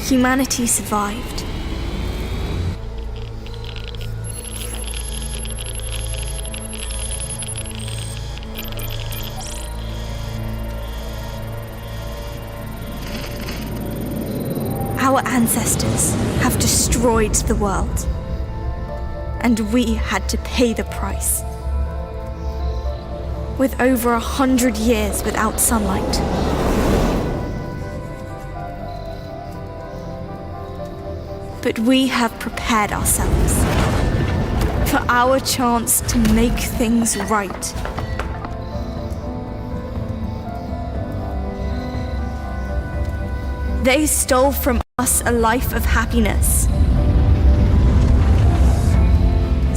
humanity survived. Our ancestors have destroyed the world, and we had to pay the price. With over 100 years without sunlight, but we have prepared ourselves for our chance to make things right. They stole from us a life of happiness.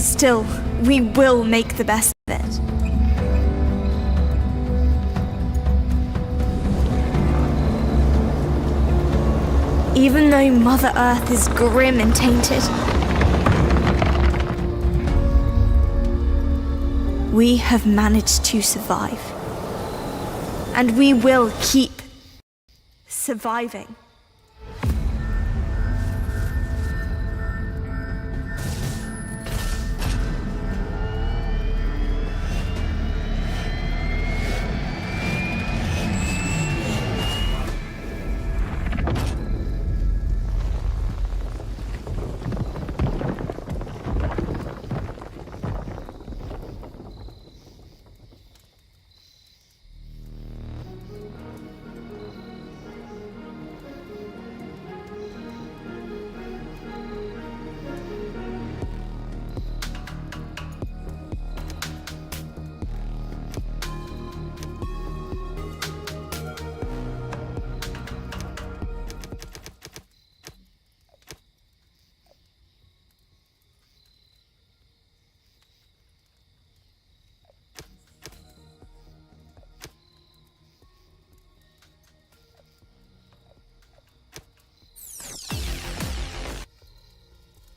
Still, we will make the best of it. Even though Mother Earth is grim and tainted, we have managed to survive. And we will keep surviving.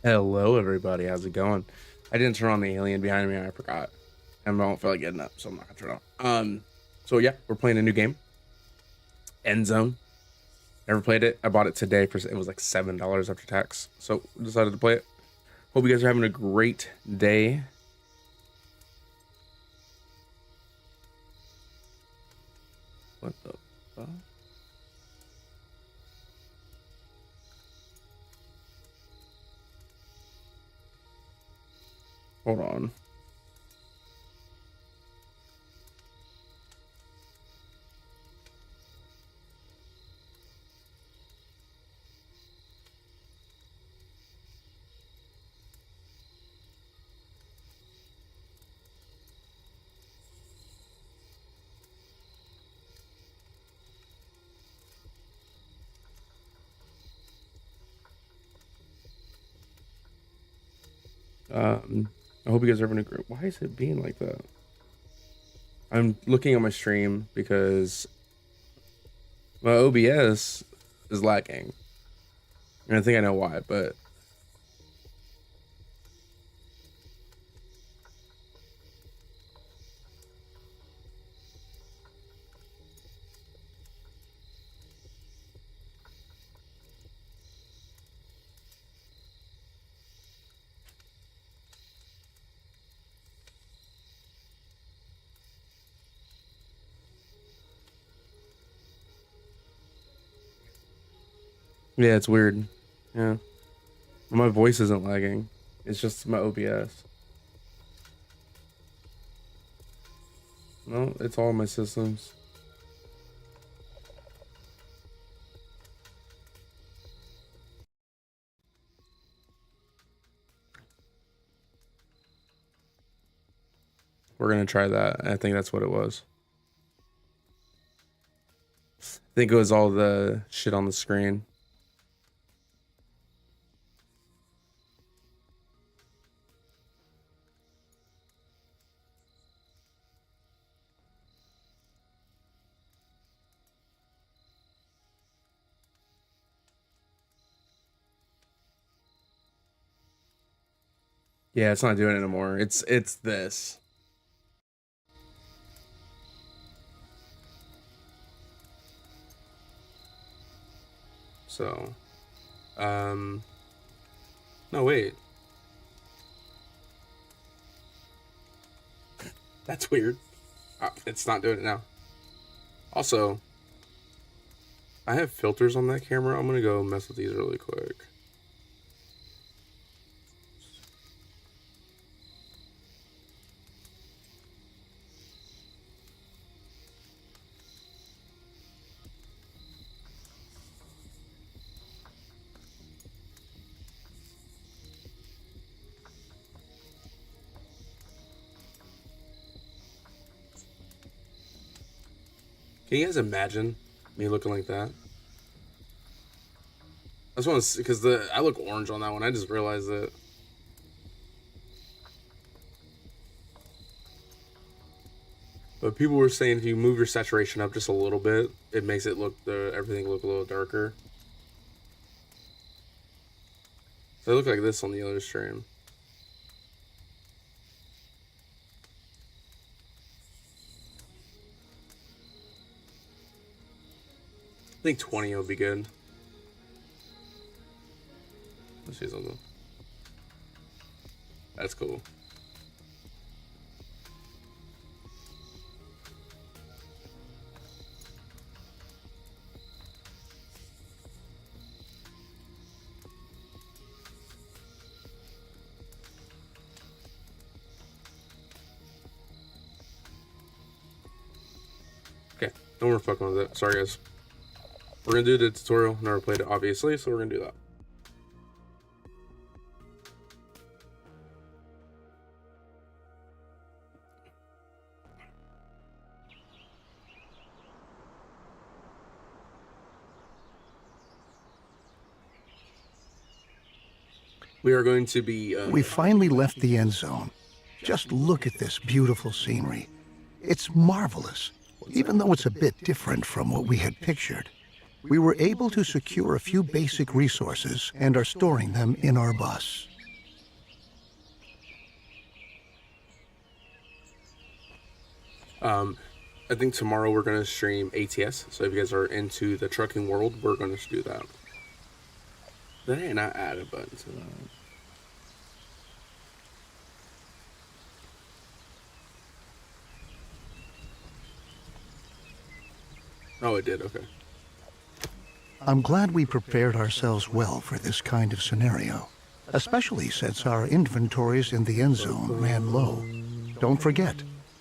Hello, everybody. How's it going? I didn't turn on the alien behind me. I forgot, and I don't feel like getting up, so I'm not gonna turn it on. So yeah, we're playing a new game, End Zone. Never played it. I bought it today for it was like $7 after tax, so decided to play it. Hope you guys are having a great day. What the fuck? Hold on. I hope you guys are having a great. Why is it being like that? I'm looking at my stream because my OBS is lacking, and I think I know why, but yeah, it's weird. Yeah, my voice isn't lagging. It's just my OBS. No, it's all my systems. We're gonna try that. I think that's what it was. I think it was all the shit on the screen. Yeah, it's not doing it anymore. It's this. So No, wait. That's weird. It's not doing it now. Also, I have filters on that camera. I'm gonna go mess with these really quick. Can you guys imagine me looking like that? I just want to see, because I look orange on that one. I just realized that. But people were saying if you move your saturation up just a little bit, it makes it look everything look a little darker. So I look like this on the other stream. I think 20 would be good. Let's see something. That's cool. Okay, no more fucking with it. Sorry, guys. We're gonna do the tutorial. Never played it, obviously, so we're gonna do that. We are going to be... We finally left the end zone. Just look at this beautiful scenery. It's marvelous, even though it's a bit different from what we had pictured. We were able to secure a few basic resources and are storing them in our bus. I think tomorrow we're going to stream ATS, so if you guys are into the trucking world, we're going to do that. Did I not add a button to that? Oh, it did, okay. I'm glad we prepared ourselves well for this kind of scenario, especially since our inventories in the end zone ran low. Don't forget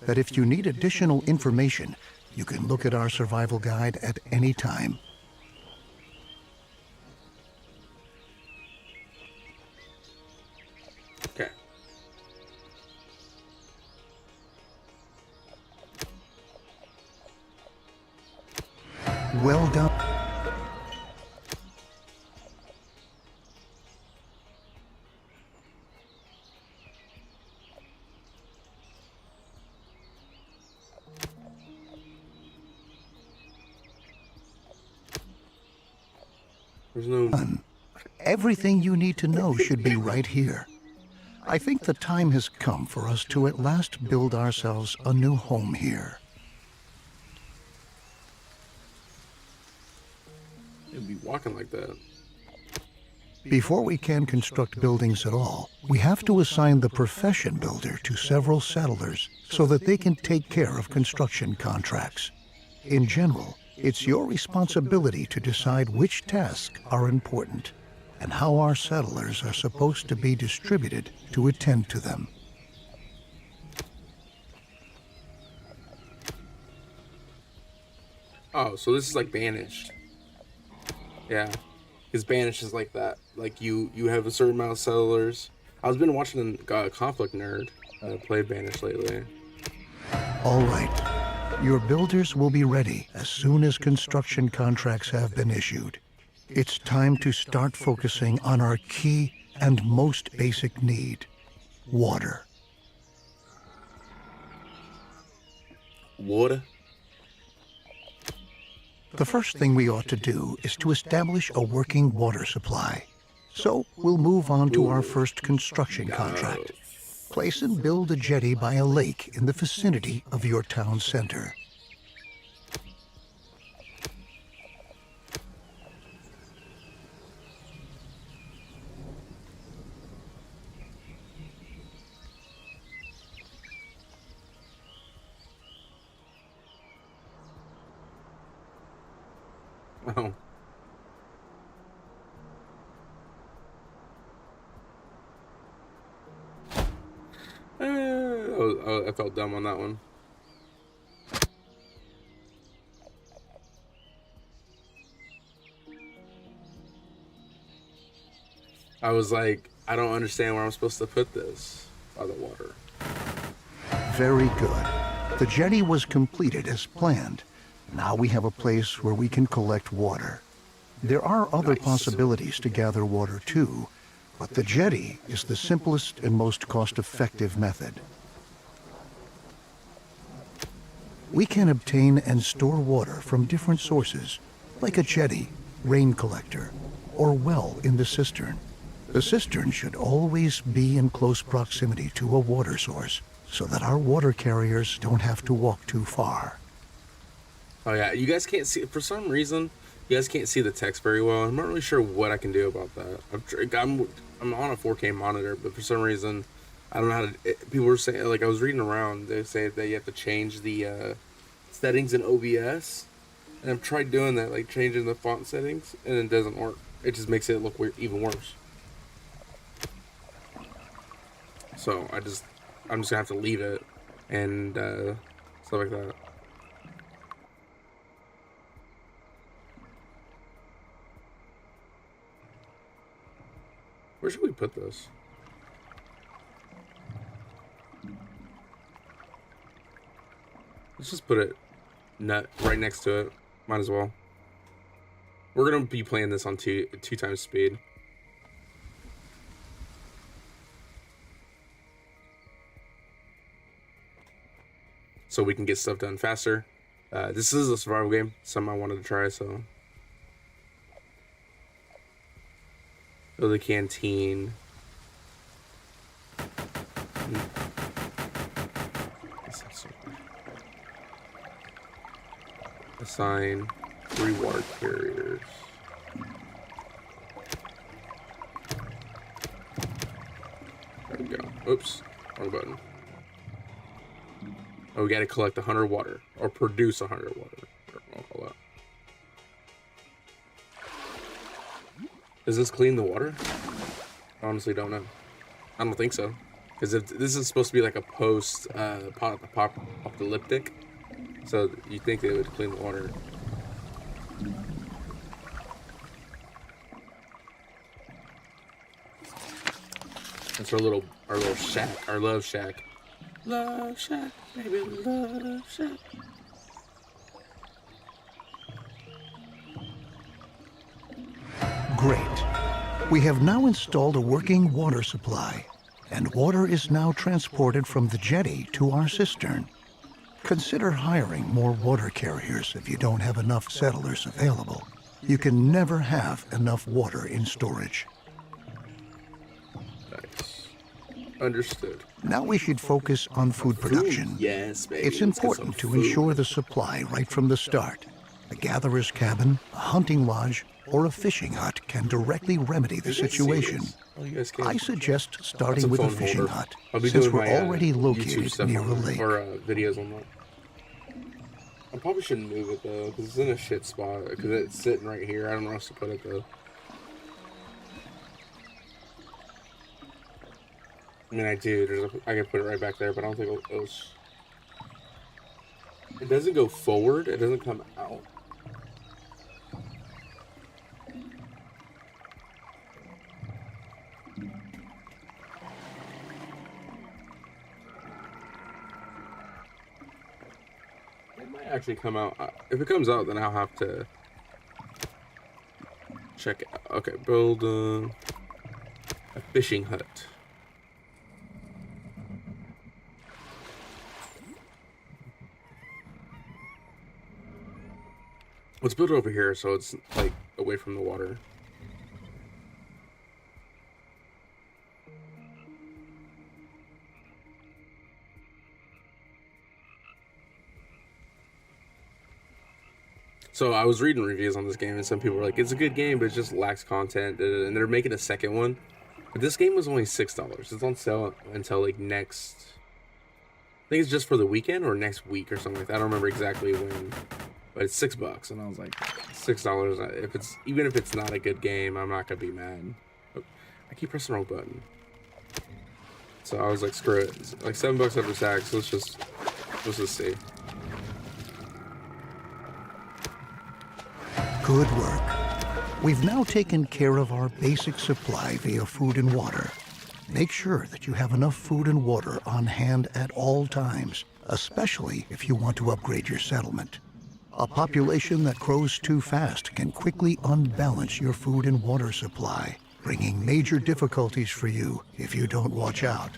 that if you need additional information, you can look at our survival guide at any time. Okay. Well done. There's no... Everything you need to know should be right here. I think the time has come for us to at last build ourselves a new home here. It'd be walking like that. Before we can construct buildings at all, we have to assign the profession builder to several settlers so that they can take care of construction contracts. In general, it's your responsibility to decide which tasks are important and how our settlers are supposed to be distributed to attend to them. Oh, so this is like Banished. Yeah. Because Banished is like that. Like you have a certain amount of settlers. I've been watching Conflict Nerd play Banished lately. All right. Your builders will be ready as soon as construction contracts have been issued. It's time to start focusing on our key and most basic need, water. Water? The first thing we ought to do is to establish a working water supply. So we'll move on to our first construction contract. Place and build a jetty by a lake in the vicinity of your town center. Oh. I felt dumb on that one. I was like, I don't understand where I'm supposed to put this by the water. Very good. The jetty was completed as planned. Now we have a place where we can collect water. There are other Nice. possibilities to gather water too, but the jetty is the simplest and most cost-effective method. We can obtain and store water from different sources, like a jetty, rain collector, or well in the cistern. The cistern should always be in close proximity to a water source, so that our water carriers don't have to walk too far. Oh yeah, you guys can't see, for some reason, you guys can't see the text very well. I'm not really sure what I can do about that. I'm on a 4K monitor, but for some reason, I don't know how to, people were saying, like I was reading around, they say that you have to change the settings in OBS, and I've tried doing that, like changing the font settings, and it doesn't work. It just makes it look weird, even worse. So I'm just gonna have to leave it, and stuff like that. Where should we put this? Let's just put it right next to it. Might as well. We're gonna be playing this on two times speed. So we can get stuff done faster. This is a survival game, something I wanted to try, so. Build a canteen. Assign 3 water carriers. There we go. Oops, wrong button. Oh, we gotta collect 100 water, or produce 100 water. I'll call that. Does this clean the water? I honestly don't know. I don't think so, because this is supposed to be like a post-apocalyptic, so you think it would clean the water. That's our little shack, our love shack. Love shack, baby, love shack. Great. We have now installed a working water supply, and water is now transported from the jetty to our cistern. Consider hiring more water carriers if you don't have enough settlers available. You can never have enough water in storage. Nice. Understood. Now we should focus on food production. Yes, baby. It's Let's get important some to food. ensure the supply right from the start. A gatherer's cabin, a hunting lodge, or a fishing hut can directly remedy the You guys see situation. this? Oh, you guys can. I suggest That's starting with a phone fishing holder. hut, I'll be since doing we're my, already YouTube located stuff near a on, lake. or videos on that. I probably shouldn't move it though, because it's in a shit spot. Because it's sitting right here. I don't know where else to put it though. I mean, I do. I can put it right back there, but I don't think it doesn't go forward. It doesn't come out. It might actually come out. If it comes out, then I'll have to check it out. Okay, build a fishing hut. Let's build it over here so it's like away from the water. So I was reading reviews on this game, and some people were like, "It's a good game, but it just lacks content." And they're making a second one. But this game was only $6. It's on sale until like next. I think it's just for the weekend or next week or something like that. I don't remember exactly when. but it's $6, and I was like, $6. Even if it's not a good game, I'm not gonna be mad. Oh, I keep pressing the wrong button. So I was like, screw it. It's like $7 after tax. Let's just see. Good work. We've now taken care of our basic supply via food and water. Make sure that you have enough food and water on hand at all times, especially if you want to upgrade your settlement. A population that grows too fast can quickly unbalance your food and water supply, bringing major difficulties for you if you don't watch out.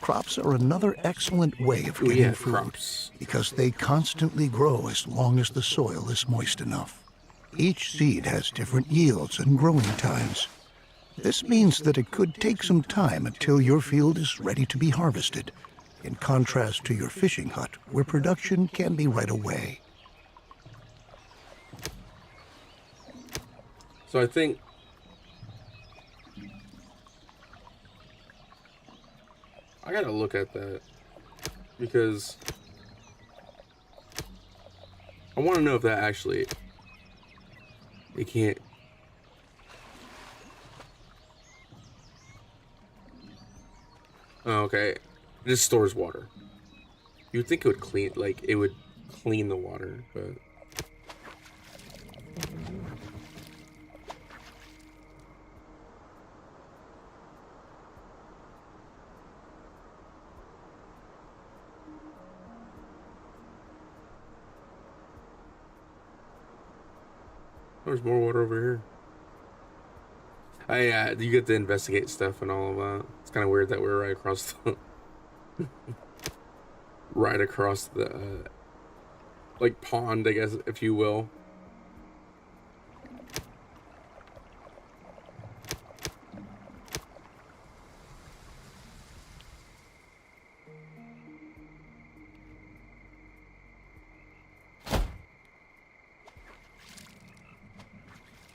Crops are another excellent way of getting food crops. because they constantly grow as long as the soil is moist enough. Each seed has different yields and growing times. This means that it could take some time until your field is ready to be harvested, in contrast to your fishing hut, where production can be right away. So I think I gotta look at that because I want to know if that actually it can't. Oh, okay. It just stores water. You would think it would clean, like it would clean the water, but there's more water over here. You get to investigate stuff and all of that. It's kind of weird that we're right across the right across the like pond, I guess, if you will.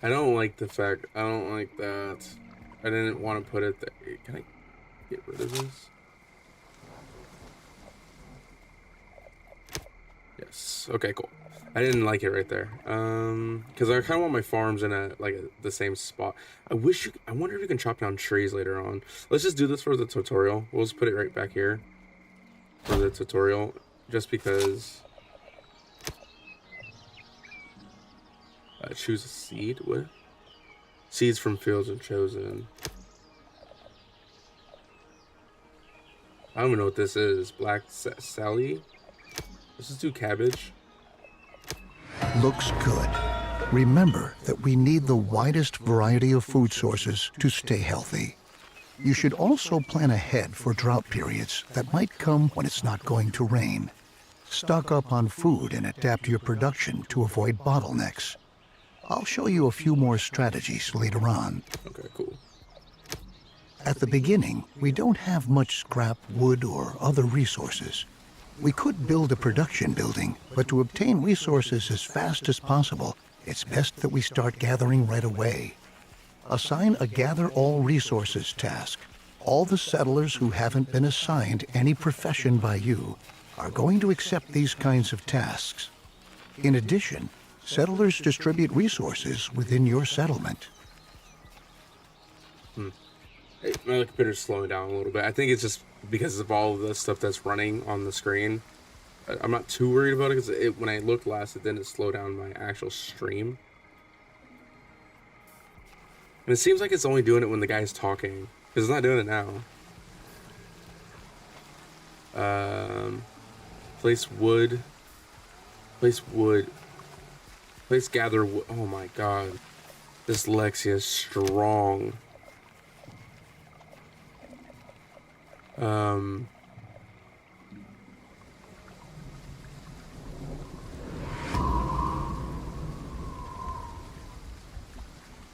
I don't like the fact, I don't like that. I didn't want to put it there. Can I get rid of this? Yes. Okay, cool. I didn't like it right there. Because I kind of want my farms in the same spot. I wonder if you can chop down trees later on. Let's just do this for the tutorial. We'll just put it right back here for the tutorial, just because. Choose a seed. What? Seeds from fields are chosen. I don't even know what this is. Black Sally. Let's just do cabbage. Looks good. Remember that we need the widest variety of food sources to stay healthy. You should also plan ahead for drought periods that might come when it's not going to rain. Stock up on food and adapt your production to avoid bottlenecks. I'll show you a few more strategies later on. Okay, cool. At the beginning, we don't have much scrap, wood, or other resources. We could build a production building, but to obtain resources as fast as possible, it's best that we start gathering right away. Assign a Gather All Resources task. All the settlers who haven't been assigned any profession by you are going to accept these kinds of tasks. In addition, settlers distribute resources within your settlement. Hey, my computer's slowing down a little bit. I think it's just because of all of the stuff that's running on the screen. I'm not too worried about it because when I looked last, it didn't slow down my actual stream. And it seems like it's only doing it when the guy's talking, because it's not doing it now. Place wood. Place wood. Place gather wood. Oh my god. Dyslexia is strong.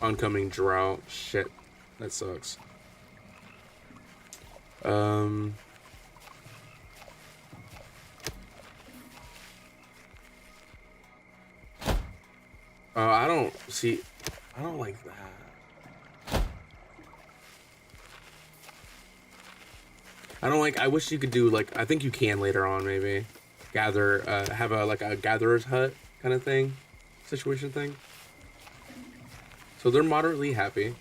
Oncoming drought. Shit. That sucks. I don't see. I don't like that. I don't like. I wish you could do like. I think you can later on, maybe. gather, have a like a gatherer's hut kind of thing, situation thing. So they're moderately happy.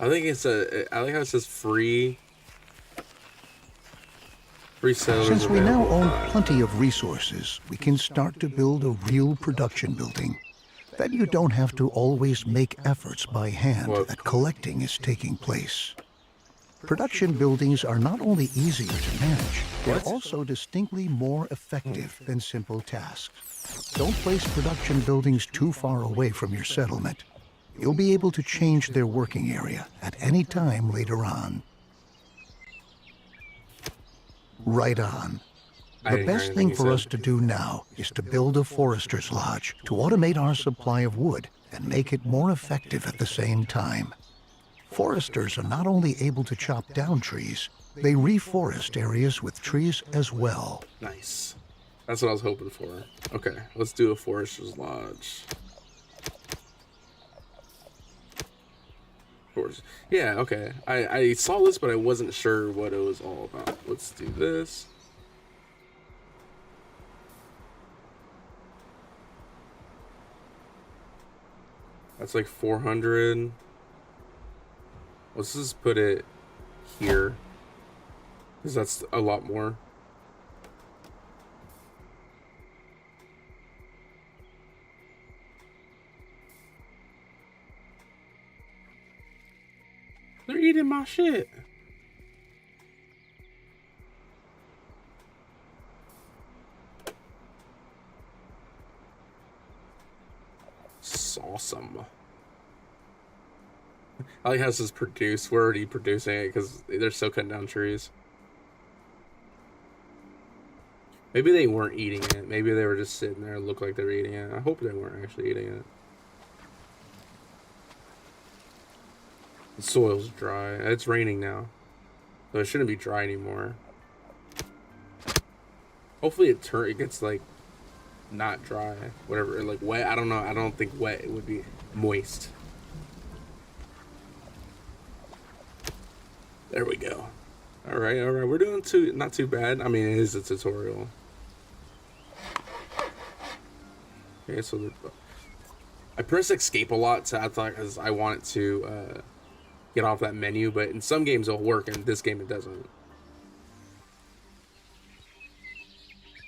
I think it's I like how it says free settlers. Since we now available. own plenty of resources, we can start to build a real production building. Then you don't have to always make efforts by hand Well, that collecting is taking place. Production buildings are not only easier to manage, they're What? also distinctly more effective than simple tasks. Don't place production buildings too far away from your settlement. You'll be able to change their working area at any time later on. Right on. I The didn't hear best anything thing you for said. us to do now is to build a forester's lodge to automate our supply of wood and make it more effective at the same time. Foresters are not only able to chop down trees, they reforest areas with trees as well. Nice. That's what I was hoping for. Okay, let's do a forester's lodge. Forest. Yeah, okay. I saw this, but I wasn't sure what it was all about. Let's do this. That's like 400. Let's just put it here, because that's a lot more. They're eating my shit. It's awesome. I like how this is produced. We're already producing it because they're still cutting down trees. Maybe they weren't eating it. Maybe they were just sitting there and looked like they were eating it. I hope they weren't actually eating it. The soil's dry. It's raining now, so it shouldn't be dry anymore. Hopefully it gets like not dry, whatever, like wet. I don't know. I don't think wet. It would be moist. There we go. All right. We're doing not too bad. I mean, it is a tutorial. Okay, so I press escape a lot, so I thought because I wanted to get off that menu, but in some games it'll work, and in this game it doesn't.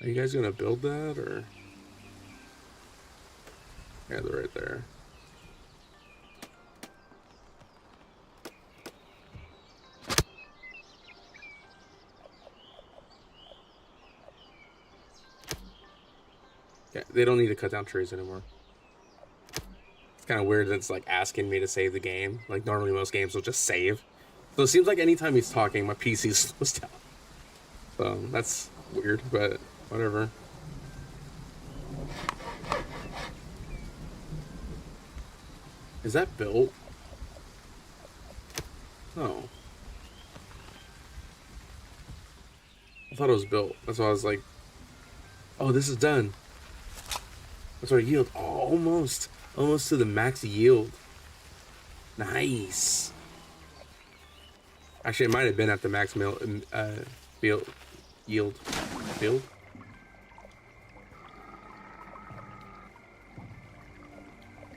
Are you guys gonna build that, or? Yeah, they're right there. Yeah, they don't need to cut down trees anymore. It's kind of weird that it's like asking me to save the game. Like normally most games will just save. So it seems like anytime he's talking, my PC slows down. So that's weird, but whatever. Is that built? No. I thought it was built. That's why I was like, oh, this is done. What's our yield? Oh, almost to the max yield. Nice. Actually, it might have been at the max yield.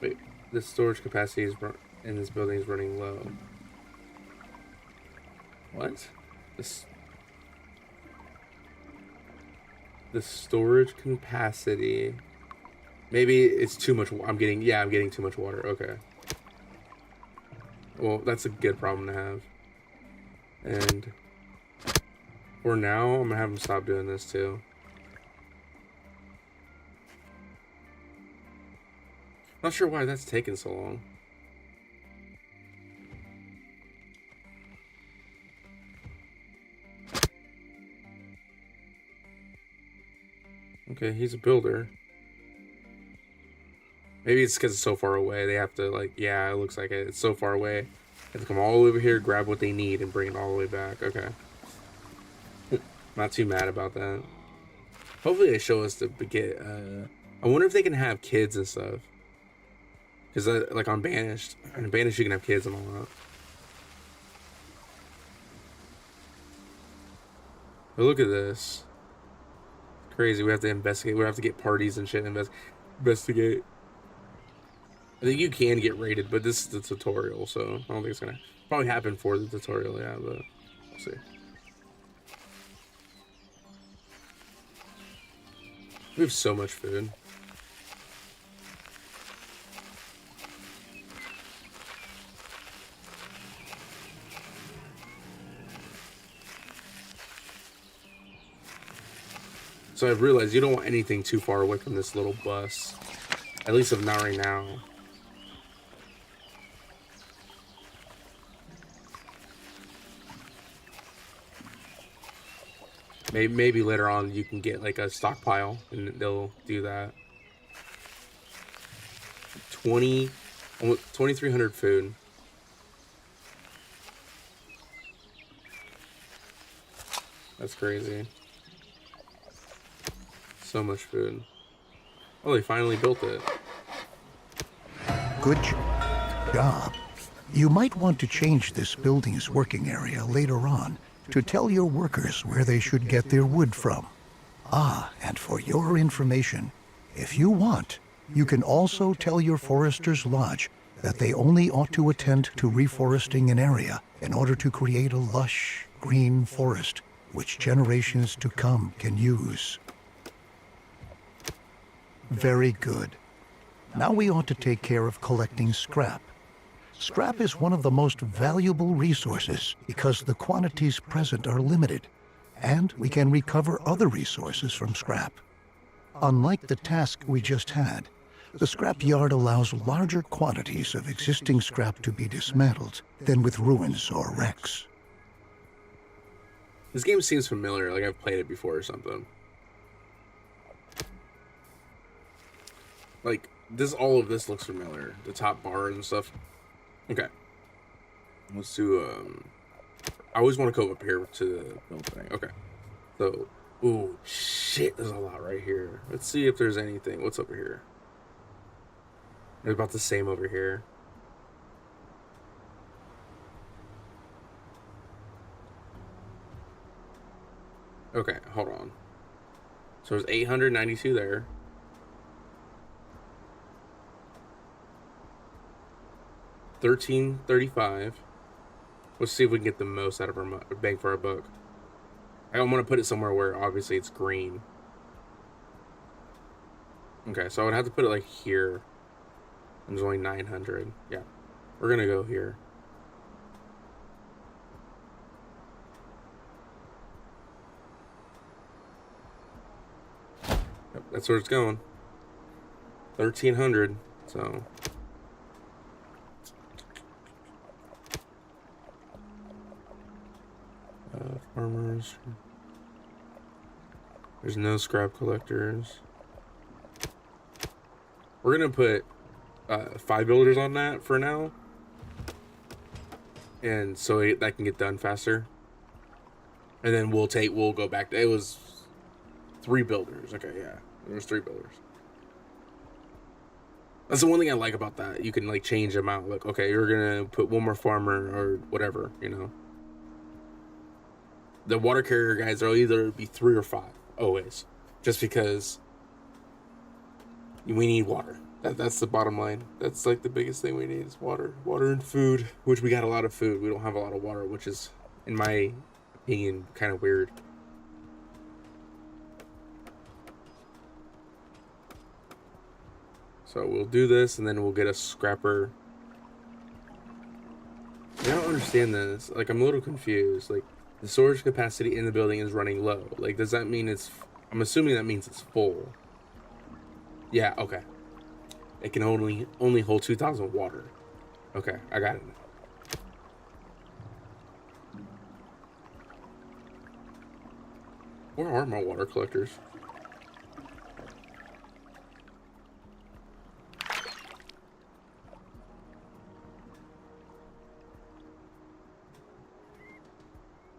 Wait, the storage capacity in this building is running low. What? The storage capacity. Maybe it's too much. I'm getting too much water. Okay. Well, that's a good problem to have. And for now, I'm gonna have him stop doing this too. Not sure why that's taking so long. Okay, he's a builder. Maybe it's because it's so far away. They have to, like, yeah, it looks like it. It's so far away. They have to come all the way over here, grab what they need, and bring it all the way back. Okay. Not too mad about that. Hopefully they show us to get, I wonder if they can have kids and stuff. Because, like, on Banished you can have kids and all that. But look at this. Crazy. We have to investigate. We have to get parties and shit and investigate. I think you can get raided, but this is the tutorial, so I don't think it's gonna probably happen for the tutorial, yeah, but we'll see. We have so much food. So I've realized you don't want anything too far away from this little bus. At least of not right now. Maybe later on you can get like a stockpile and they'll do that. 2,300 food. That's crazy. So much food. Oh, they finally built it. Good job. You might want to change this building's working area later on to tell your workers where they should get their wood from. Ah, and for your information, if you want, you can also tell your Forester's Lodge that they only ought to attend to reforesting an area in order to create a lush, green forest which generations to come can use. Very good. Now we ought to take care of collecting scrap. Scrap is one of the most valuable resources because the quantities present are limited, and we can recover other resources from scrap. Unlike the task we just had, the scrap yard allows larger quantities of existing scrap to be dismantled than with ruins or wrecks. This game seems familiar, like I've played it before or something. Like, all of this looks familiar. The top bar and stuff. Okay. Let's do, I always want to go up here to the build thing. Okay. So, ooh, shit, there's a lot right here. Let's see if there's anything. What's over here? It's about the same over here. Okay, hold on. So there's 892 there. $13.35. Let's see if we can get the most out of our bang for our buck. I don't want to put it somewhere where obviously it's green. Okay, so I would have to put it like here. And there's only 900. Yeah, we're gonna go here. Yep, that's where it's going. 1,300. So. Farmers. There's no scrap collectors. We're gonna put 5 builders on that for now, and so that can get done faster. And then we'll go back to, it was 3 builders. Okay, yeah, there was 3 builders. That's the one thing I like about that. You can like change them out. Like, okay, you're gonna put 1 more farmer or whatever, you know. The water carrier guys, there'll either be 3 or 5, always. Just because we need water. That's the bottom line. That's like the biggest thing we need is water. Water and food, which we got a lot of food. We don't have a lot of water, which is, in my opinion, kind of weird. So we'll do this, and then we'll get a scrapper. I don't understand this. Like, I'm a little confused. Like, the storage capacity in the building is running low. Like, does that mean it's... I'm assuming that means it's full. Yeah, okay. It can only hold 2,000 water. Okay, I got it now. Where are my water collectors?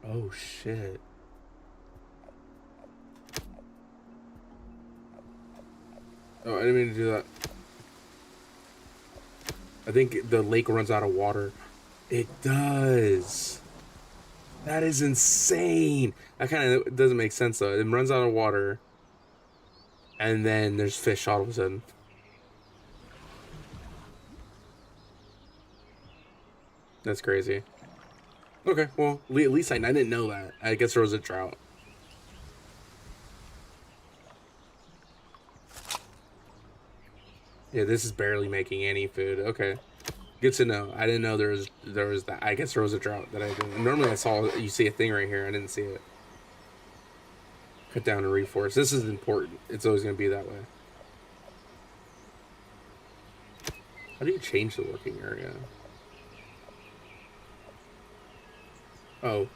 Oh, shit. Oh, I didn't mean to do that. I think the lake runs out of water. It does. That is insane. That kind of doesn't make sense though. It runs out of water, and then there's fish all of a sudden. That's crazy. Okay, well, at least I didn't know that. I guess there was a drought. Yeah, this is barely making any food. Okay, good to know. I didn't know there was that. I guess there was a drought that I didn't. Normally, I saw you see a thing right here. I didn't see it. Cut down and reforest. This is important. It's always going to be that way. How do you change the working area? Oh,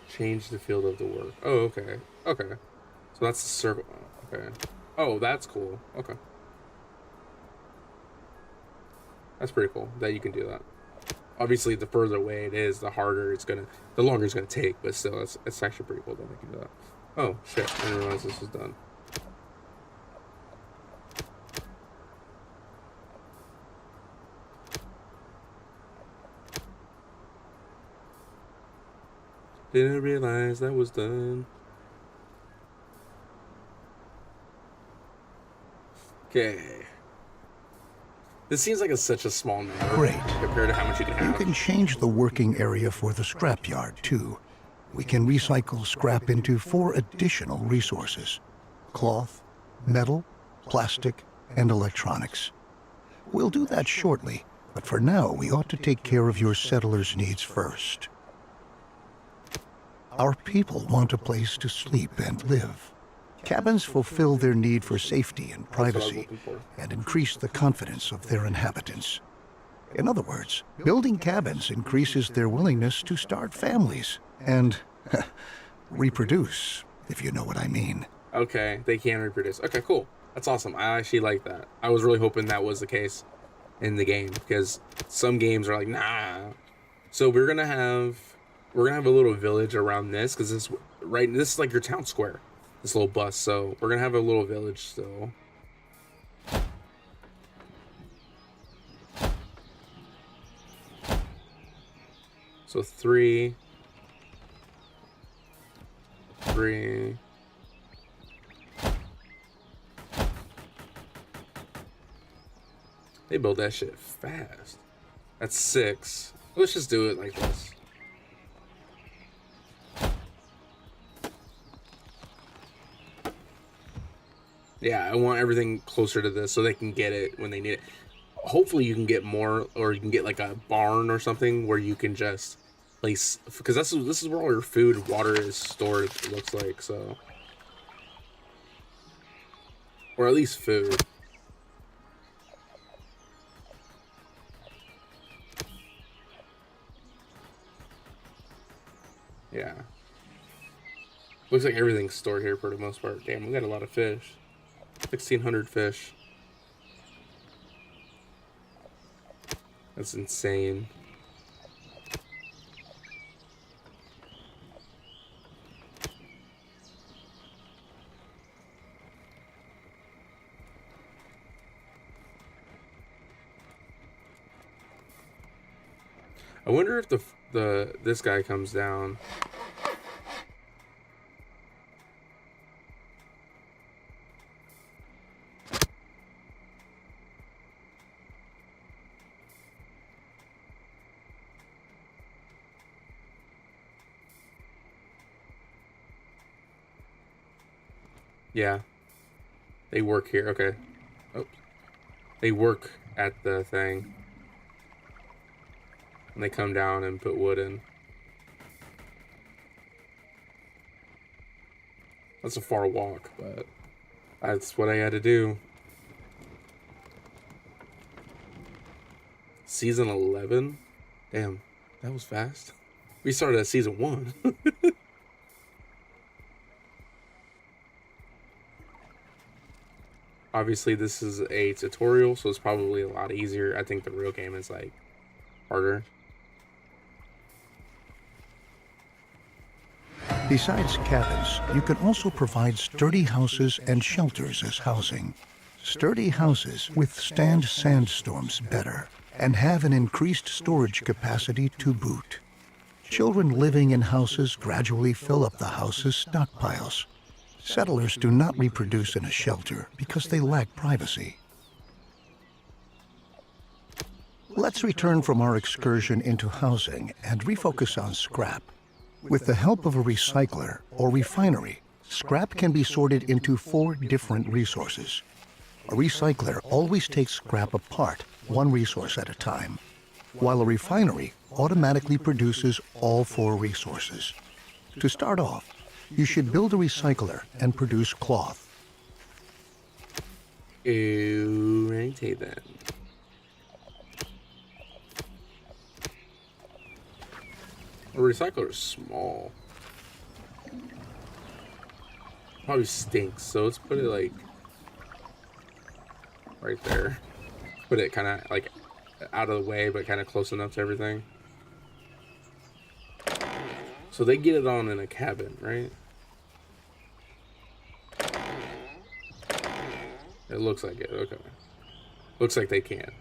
change the field of the work. Oh, okay. Okay. So that's the circle. Okay. Oh, that's cool. Okay. That's pretty cool that you can do that. Obviously, the further away it is, the longer it's gonna take, but still, it's actually pretty cool that they can do that. Oh, shit. I didn't realize this was done. Didn't realize that was done. Okay. This seems like it's such a small number. Great. Compared to how much you can You have. can change the working area for the scrapyard, too. We can recycle scrap into 4 additional resources: cloth, metal, plastic, and electronics. We'll do that shortly, but for now, we ought to take care of your settlers' needs first. Our people want a place to sleep and live. Cabins fulfill their need for safety and privacy and increase the confidence of their inhabitants. In other words, building cabins increases their willingness to start families and reproduce, if you know what I mean. Okay, they can reproduce. Okay, cool. That's awesome. I actually like that. I was really hoping that was the case in the game, because some games are like, nah. So we're gonna have a little village around this, because this is like your town square, this little bus. So we're gonna have a little village still. So three. They build that shit fast. That's 6. Let's just do it like this. Yeah, I want everything closer to this so they can get it when they need it. Hopefully you can get more, or you can get like a barn or something where you can just place, because this is where all your food and water is stored, it looks like. So, or at least food. Yeah. Looks like everything's stored here for the most part. Damn, we got a lot of fish. 1,600 fish. That's insane. I wonder if this guy comes down. Yeah. They work here. Okay. Oh. They work at the thing. And they come down and put wood in. That's a far walk, but that's what I had to do. Season 11? Damn, that was fast. We started at season 1. Obviously, this is a tutorial, so it's probably a lot easier. I think the real game is like harder. Besides cabins, you can also provide sturdy houses and shelters as housing. Sturdy houses withstand sandstorms better and have an increased storage capacity to boot. Children living in houses gradually fill up the house's stockpiles. Settlers do not reproduce in a shelter because they lack privacy. Let's return from our excursion into housing and refocus on scrap. With the help of a recycler or refinery, scrap can be sorted into 4 different resources. A recycler always takes scrap apart, one resource at a time, while a refinery automatically produces all 4 resources. To start off, you should build a recycler and produce cloth. Alrighty then. The recycler is small. Probably stinks, so let's put it like right there. Put it kind of like out of the way, but kind of close enough to everything. So they get it on in a cabin, right? It looks like it, okay. Looks like they can.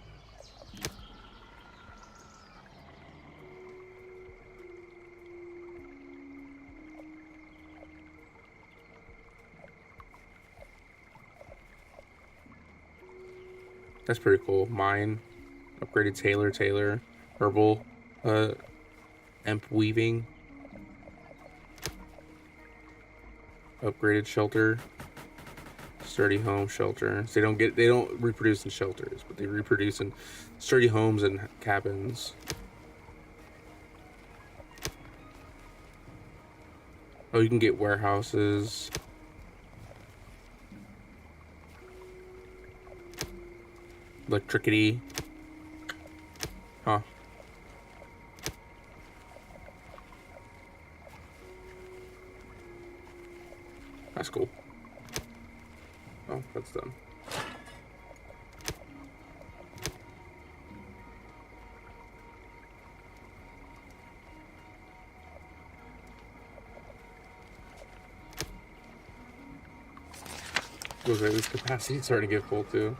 That's pretty cool. Mine, upgraded tailor, herbal, hemp weaving, upgraded shelter, sturdy home shelter. So they don't reproduce in shelters, but they reproduce in sturdy homes and cabins. Oh, you can get warehouses. Electricity. Huh. That's cool. Oh, that's done. Looks like this capacity is starting to get full too.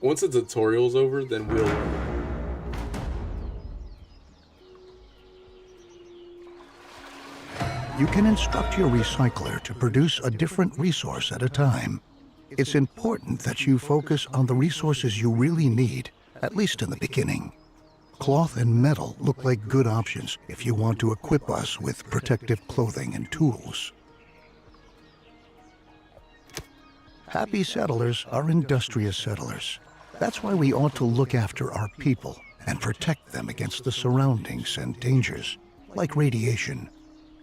Once the tutorial's over, then we'll... You can instruct your recycler to produce a different resource at a time. It's important that you focus on the resources you really need, at least in the beginning. Cloth and metal look like good options if you want to equip us with protective clothing and tools. Happy settlers are industrious settlers. That's why we ought to look after our people and protect them against the surroundings and dangers, like radiation.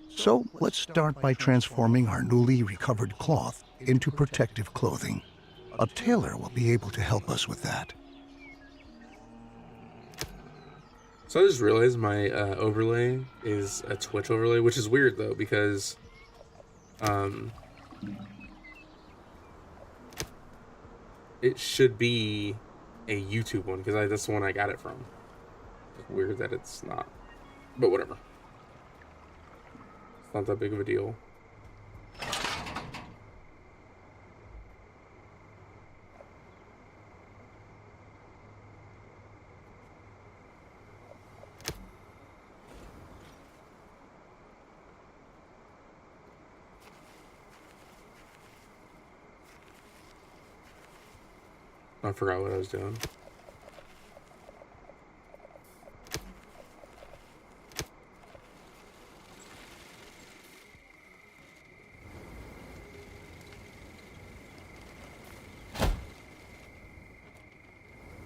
So let's start by transforming our newly recovered cloth into protective clothing. A tailor will be able to help us with that. So I just realized my overlay is a Twitch overlay, which is weird though, because it should be a YouTube one, because that's the one I got it from. It's weird that it's not, but whatever. It's not that big of a deal. I forgot what I was doing.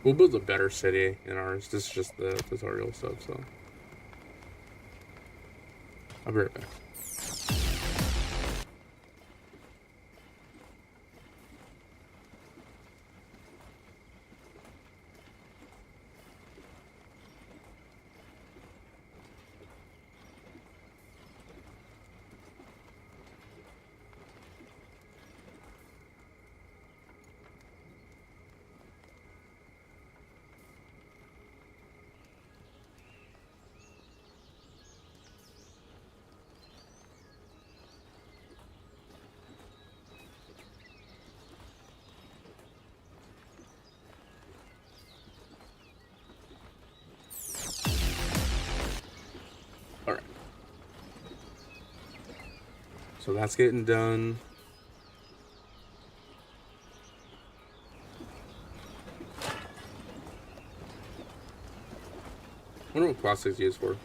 We'll build a better city in ours. This is just the tutorial stuff, so I'll be right back. So that's getting done. I wonder what plastic's used for.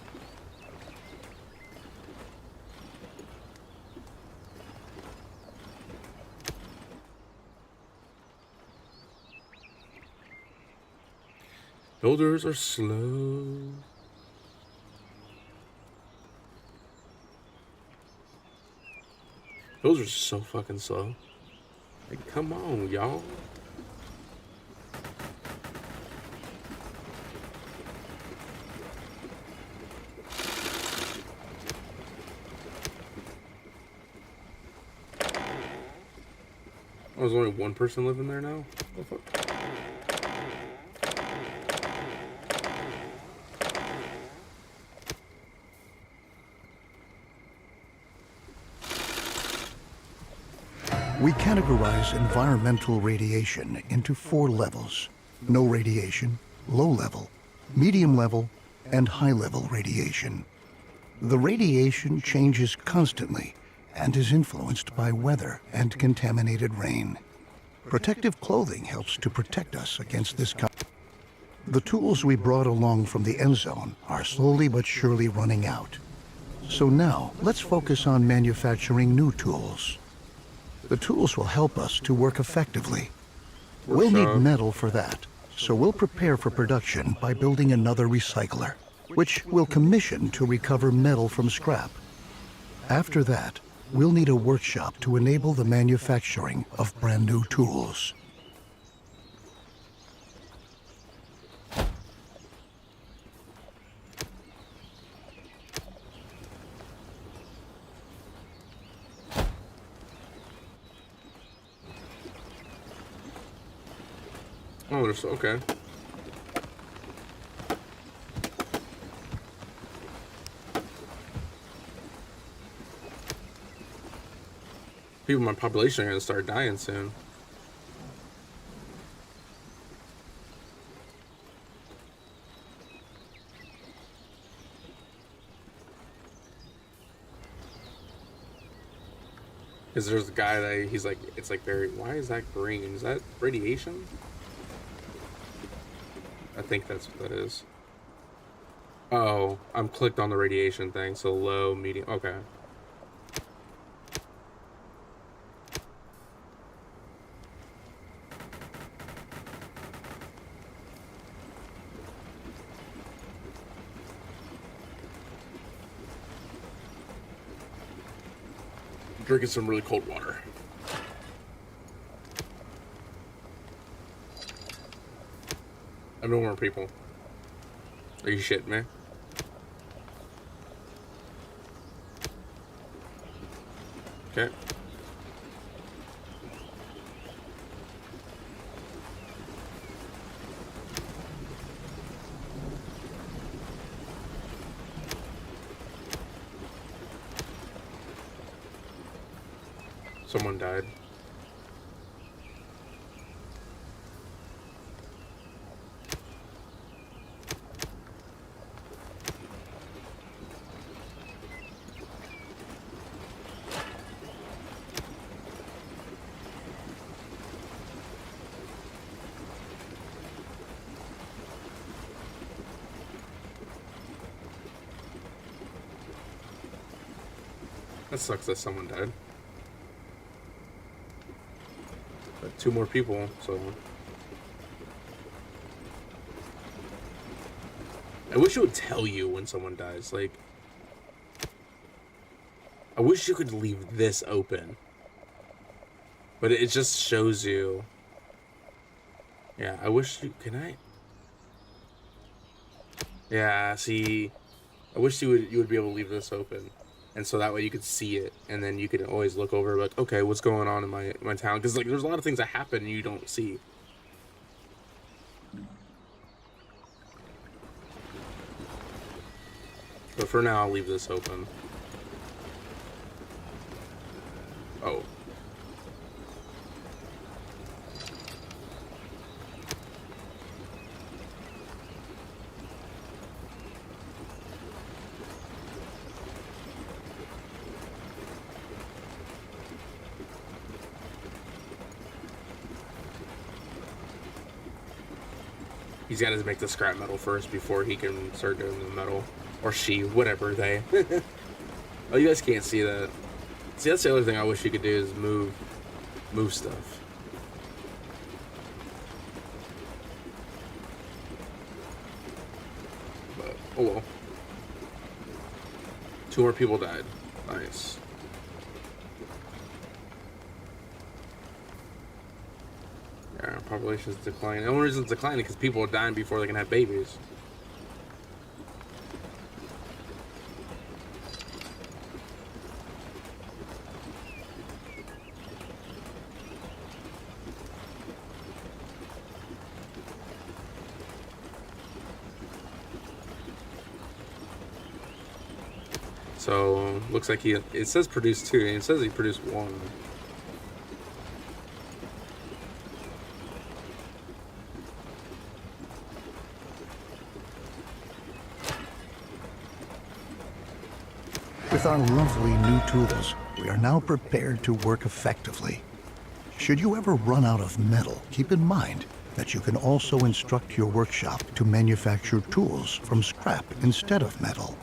Builders are slow. Builders are so fucking slow. Like, come on, y'all. Oh, there's only one person living there now? What the fuck? We categorize environmental radiation into 4 levels: no radiation, low level, medium level, and high level radiation. The radiation changes constantly and is influenced by weather and contaminated rain. Protective clothing helps to protect us against this The tools we brought along from the end zone are slowly but surely running out. So now, let's focus on manufacturing new tools. The tools will help us to work effectively. We'll need metal for that, so we'll prepare for production by building another recycler, which we'll commission to recover metal from scrap. After that, we'll need a workshop to enable the manufacturing of brand new tools. Oh, there's okay. People in my population are gonna start dying soon. Because there's a guy that he's like, it's like very, why is that green? Is that radiation? I think that's what that is. Oh, I'm clicked on the radiation thing, so low, medium, okay. I'm drinking some really cold water. I know more people. Are you shitting me? Okay. Someone died. That sucks that someone died. But 2 more people, so... I wish it would tell you when someone dies, like... I wish you could leave this open. But it just shows you... Yeah, I wish you... Can I? Yeah, see... I wish you would be able to leave this open. And so that way you could see it, and then you could always look over, like, okay, what's going on in my town? Because, like, there's a lot of things that happen and you don't see. But for now, I'll leave this open. Oh. He's got to make the scrap metal first before he can start doing the metal. Or she, whatever they. Oh, you guys can't see that. See, that's the other thing I wish you could do is move stuff. But, oh well. 2 more people died. Nice. Yeah, our population's declining. The only reason it's declining is because people are dying before they can have babies. So, looks like it says produced 2, and it says he produced 1. With our lovely new tools, we are now prepared to work effectively. Should you ever run out of metal, keep in mind that you can also instruct your workshop to manufacture tools from scrap instead of metal.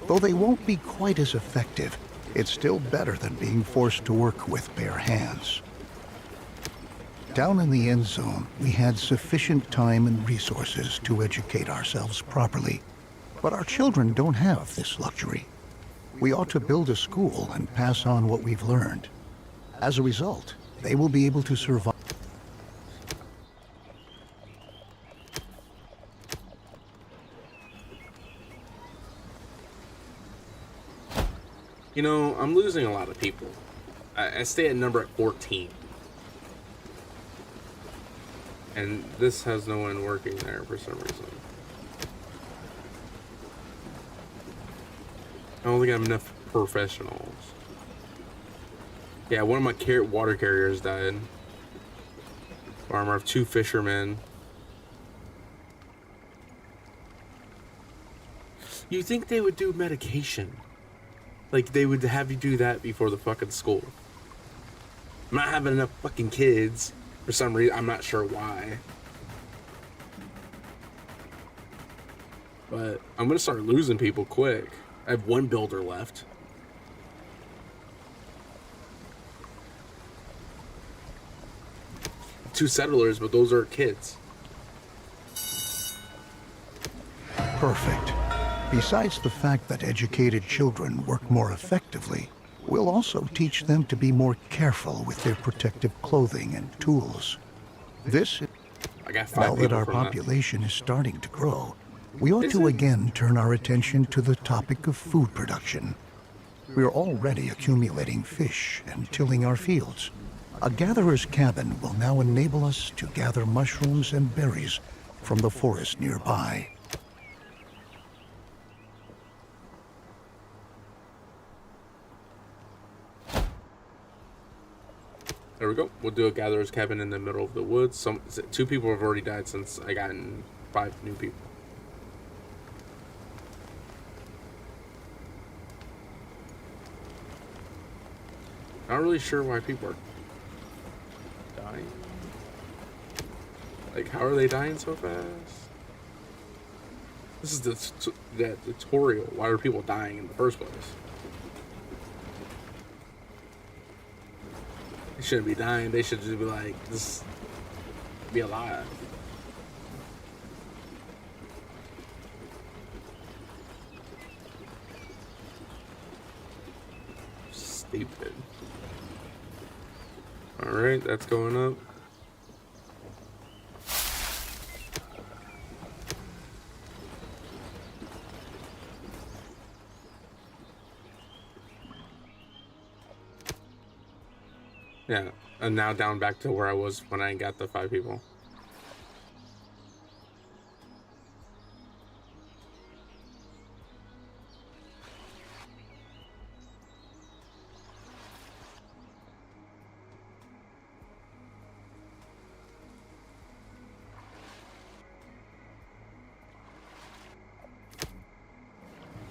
Though they won't be quite as effective, it's still better than being forced to work with bare hands. Down in the end zone, we had sufficient time and resources to educate ourselves properly. But our children don't have this luxury. We ought to build a school and pass on what we've learned. As a result, they will be able to survive. You know, I'm losing a lot of people. I stay at number 14. And this has no one working there for some reason. I don't think I have enough professionals. Yeah, one of my water carriers died. Farmer, I have 2 fishermen. You think they would do medication? Like, they would have you do that before the fucking school. I'm not having enough fucking kids. For some reason, I'm not sure why. But I'm gonna start losing people quick. I have 1 builder left. Two settlers, but those are kids. Perfect. Besides the fact that educated children work more effectively, we'll also teach them to be more careful with their protective clothing and tools. This, I got 5 now that people our from that. population is starting to grow, we ought to again turn our attention to the topic of food production. We are already accumulating fish and tilling our fields. A gatherer's cabin will now enable us to gather mushrooms and berries from the forest nearby. There we go. We'll do a gatherer's cabin in the middle of the woods. 2 people have already died since I got in 5 new people. Not really sure why people are dying. Like, how are they dying so fast? This is the tutorial. Why are people dying in the first place? They shouldn't be dying. They should just be like, just be alive. Stupid. Alright, that's going up. Yeah, and now down back to where I was when I got the 5 people.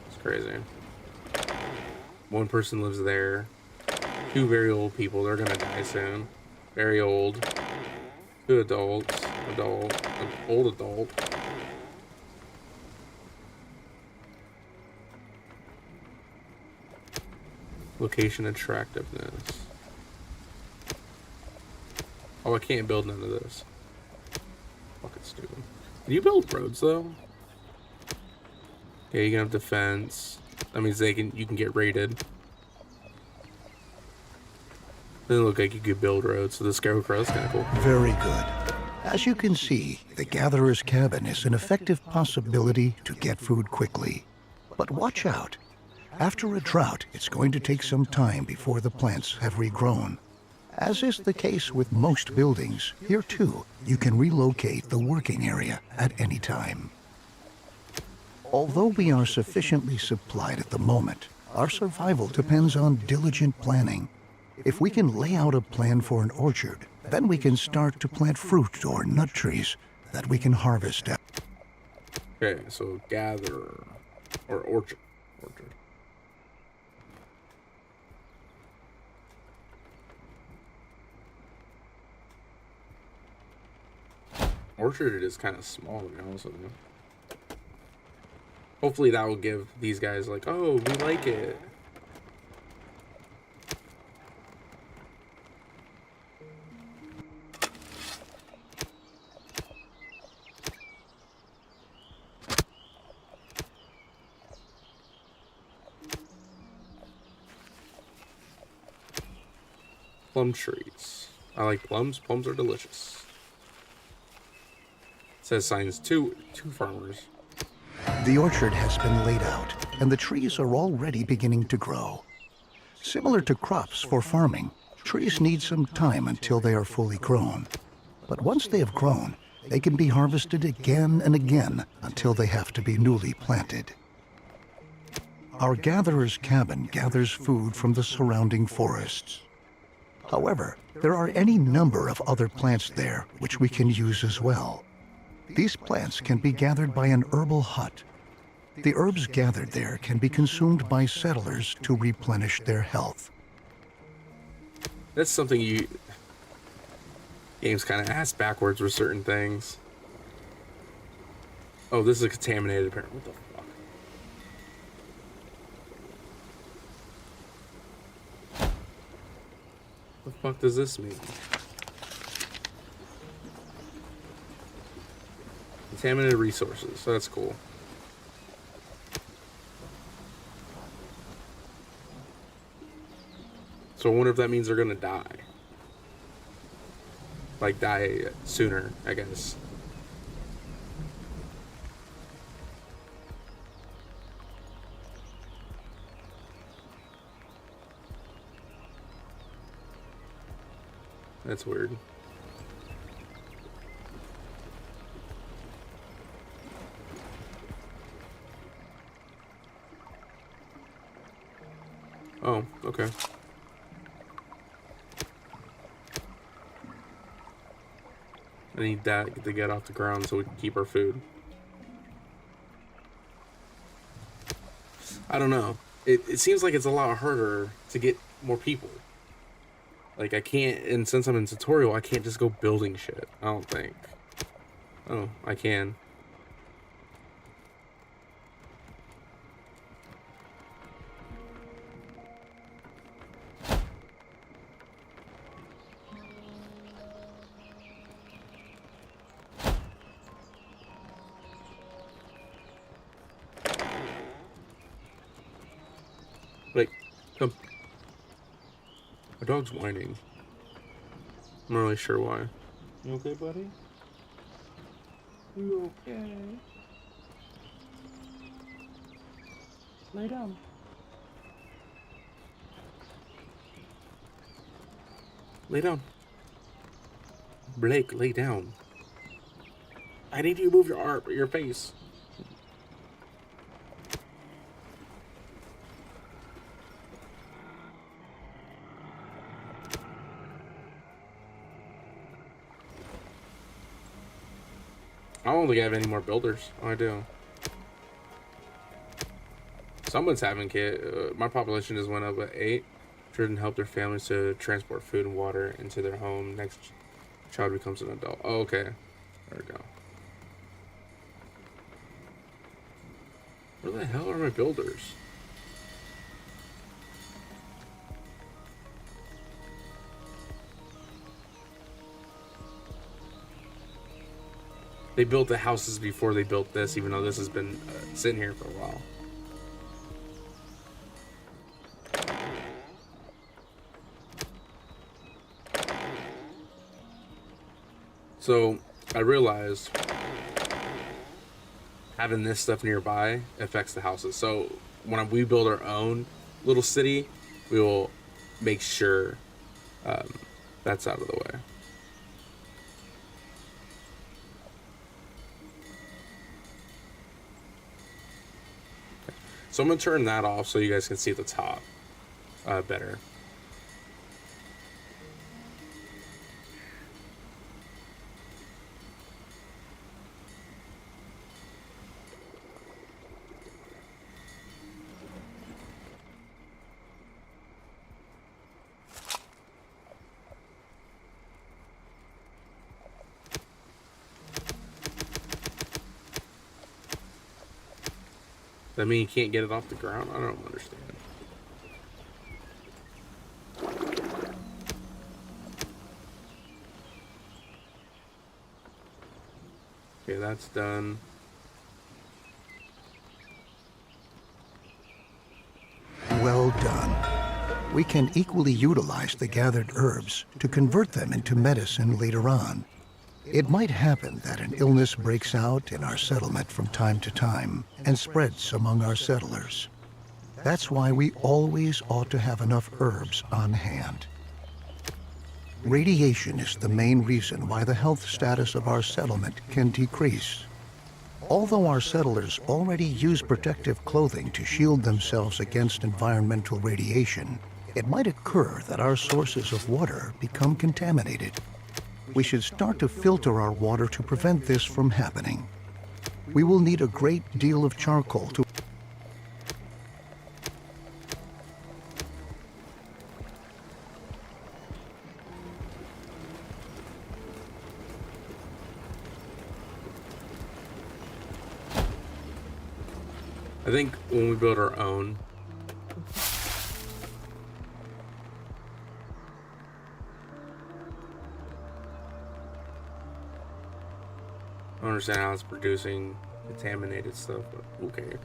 It's crazy. 1 person lives there. 2 very old people, they're gonna die soon. Very old. 2 adults. adult, an old adult. Location attractiveness. Oh, I can't build none of this. Fucking stupid. Can you build roads though? Yeah, you can have defense. That means you can get raided. Doesn't look like you could build roads, so the Scarecrow is kind of cool. Very good. As you can see, the Gatherer's Cabin is an effective possibility to get food quickly. But watch out. After a drought, it's going to take some time before the plants have regrown. As is the case with most buildings, here too, you can relocate the working area at any time. Although we are sufficiently supplied at the moment, our survival depends on diligent planning. If we can lay out a plan for an orchard, then we can start to plant fruit or nut trees that we can harvest at. Okay, so gather or orchard. Orchard is kind of small, to be honest with you. Hopefully that will give these guys like, oh, we like it. Plum trees. I like plums. Plums are delicious. It says signs two farmers. The orchard has been laid out, and the trees are already beginning to grow. Similar to crops for farming, trees need some time until they are fully grown. But once they have grown, they can be harvested again and again until they have to be newly planted. Our Gatherer's Cabin gathers food from the surrounding forests. However, there are any number of other plants there which we can use as well. These plants can be gathered by an herbal hut. The herbs gathered there can be consumed by settlers to replenish their health. That's something games kind of ass backwards with certain things. Oh, this is a contaminated apparent. What the fuck? What the fuck does this mean? Contaminated resources, so that's cool. So I wonder if that means they're gonna die. Like, die sooner, I guess. That's weird. Oh, okay. I need that to get off the ground so we can keep our food. I don't know. It seems like it's a lot harder to get more people. Like, I can't, and since I'm in tutorial, I can't just go building shit. I don't think. Oh, I can. Wait, come. My dog's whining. I'm not really sure why. You okay, buddy? You okay? Lay down. Lay down. Blake, lay down. I need you to move your face. I don't think I have any more builders. Oh, I do. Someone's having kid. My population just went up at 8. Children help their families to transport food and water into their home. Next child becomes an adult. Oh, okay. There we go. Where the hell are my builders? They built the houses before they built this, even though this has been sitting here for a while. So I realized having this stuff nearby affects the houses. So when we build our own little city, we will make sure that's out of the way. So I'm gonna turn that off so you guys can see the top better. That mean you can't get it off the ground? I don't understand. Okay, that's done. Well done. We can equally utilize the gathered herbs to convert them into medicine later on. It might happen that an illness breaks out in our settlement from time to time and spreads among our settlers. That's why we always ought to have enough herbs on hand. Radiation is the main reason why the health status of our settlement can decrease. Although our settlers already use protective clothing to shield themselves against environmental radiation, it might occur that our sources of water become contaminated. We should start to filter our water to prevent this from happening. We will need a great deal of charcoal to I think when we build our own, I don't understand how it's producing contaminated stuff, but okay.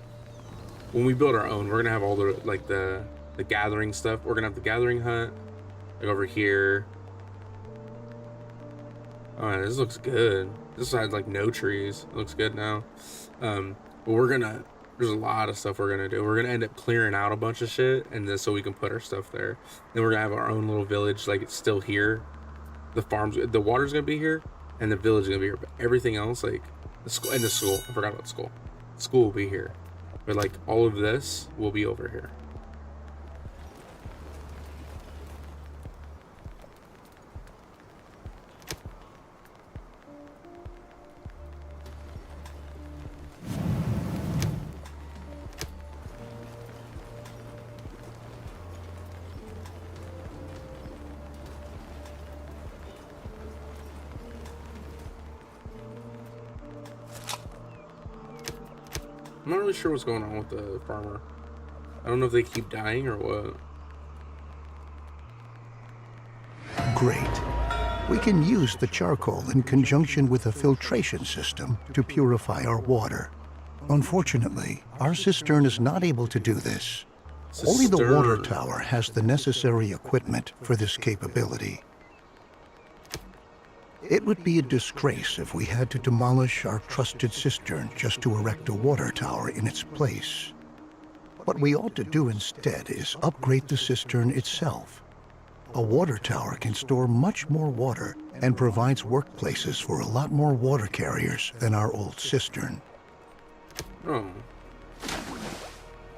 When we build our own, we're gonna have all the like the gathering stuff. We're gonna have the gathering hut, like over here. Oh man, this looks good. This has like no trees. It looks good now. But there's a lot of stuff we're gonna do. We're gonna end up clearing out a bunch of shit, and then so we can put our stuff there. Then we're gonna have our own little village, like it's still here. The farms, the water's gonna be here, and the village is gonna be here. But everything else, like the school and the school, I forgot about the school. The school will be here, but like all of this will be over here. I'm not really sure what's going on with the farmer. I don't know if they keep dying or what. Great. We can use the charcoal in conjunction with a filtration system to purify our water. Unfortunately, our cistern is not able to do this. Only the water tower has the necessary equipment for this capability. It would be a disgrace if we had to demolish our trusted cistern just to erect a water tower in its place. What we ought to do instead is upgrade the cistern itself. A water tower can store much more water and provides workplaces for a lot more water carriers than our old cistern. Oh.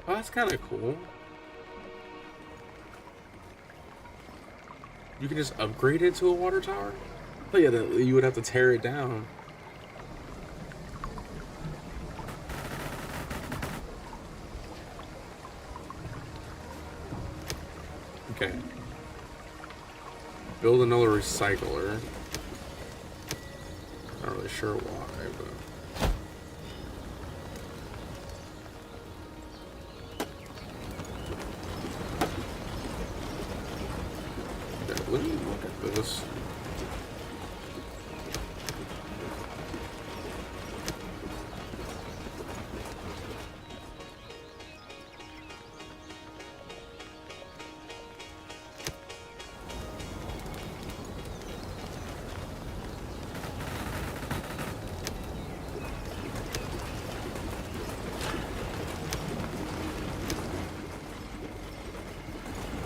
Well, that's kind of cool. You can just upgrade it to a water tower? Oh yeah, you would have to tear it down. Okay. Build another recycler. I don't really sure why, but. Okay, let me look at this.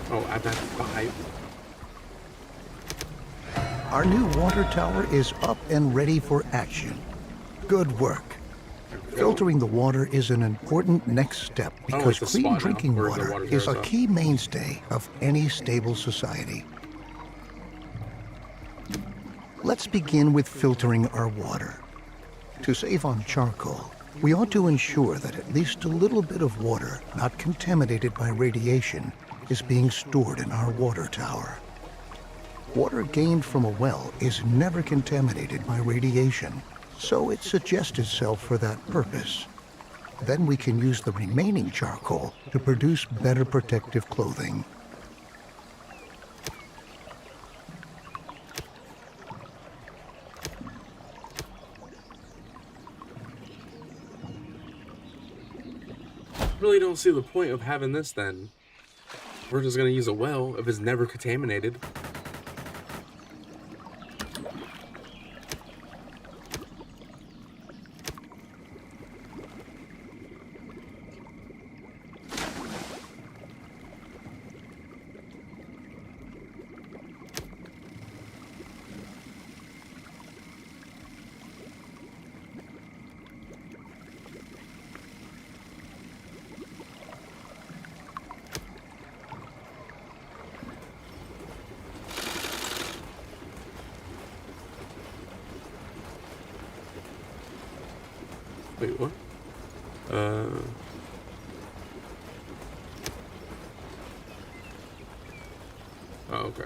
Oh, at that 5. Our new water tower is up and ready for action. Good work. Filtering the water is an important next step like because the clean spot now, drinking where the water water is a tower's at. key mainstay of any stable society. Let's begin with filtering our water. To save on charcoal, we ought to ensure that at least a little bit of water not contaminated by radiation is being stored in our water tower. Water gained from a well is never contaminated by radiation, so it suggests itself for that purpose. Then we can use the remaining charcoal to produce better protective clothing. Really don't see the point of having this then. We're just gonna use a well if it's never contaminated. Wait, what? Oh, okay.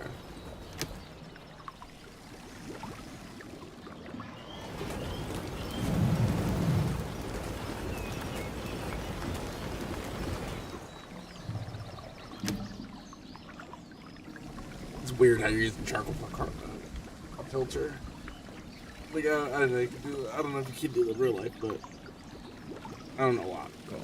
It's weird how you're using charcoal for a carbon filter. Like, I don't know. You can do. I don't know if you can do it in real life, but I don't know a lot. So.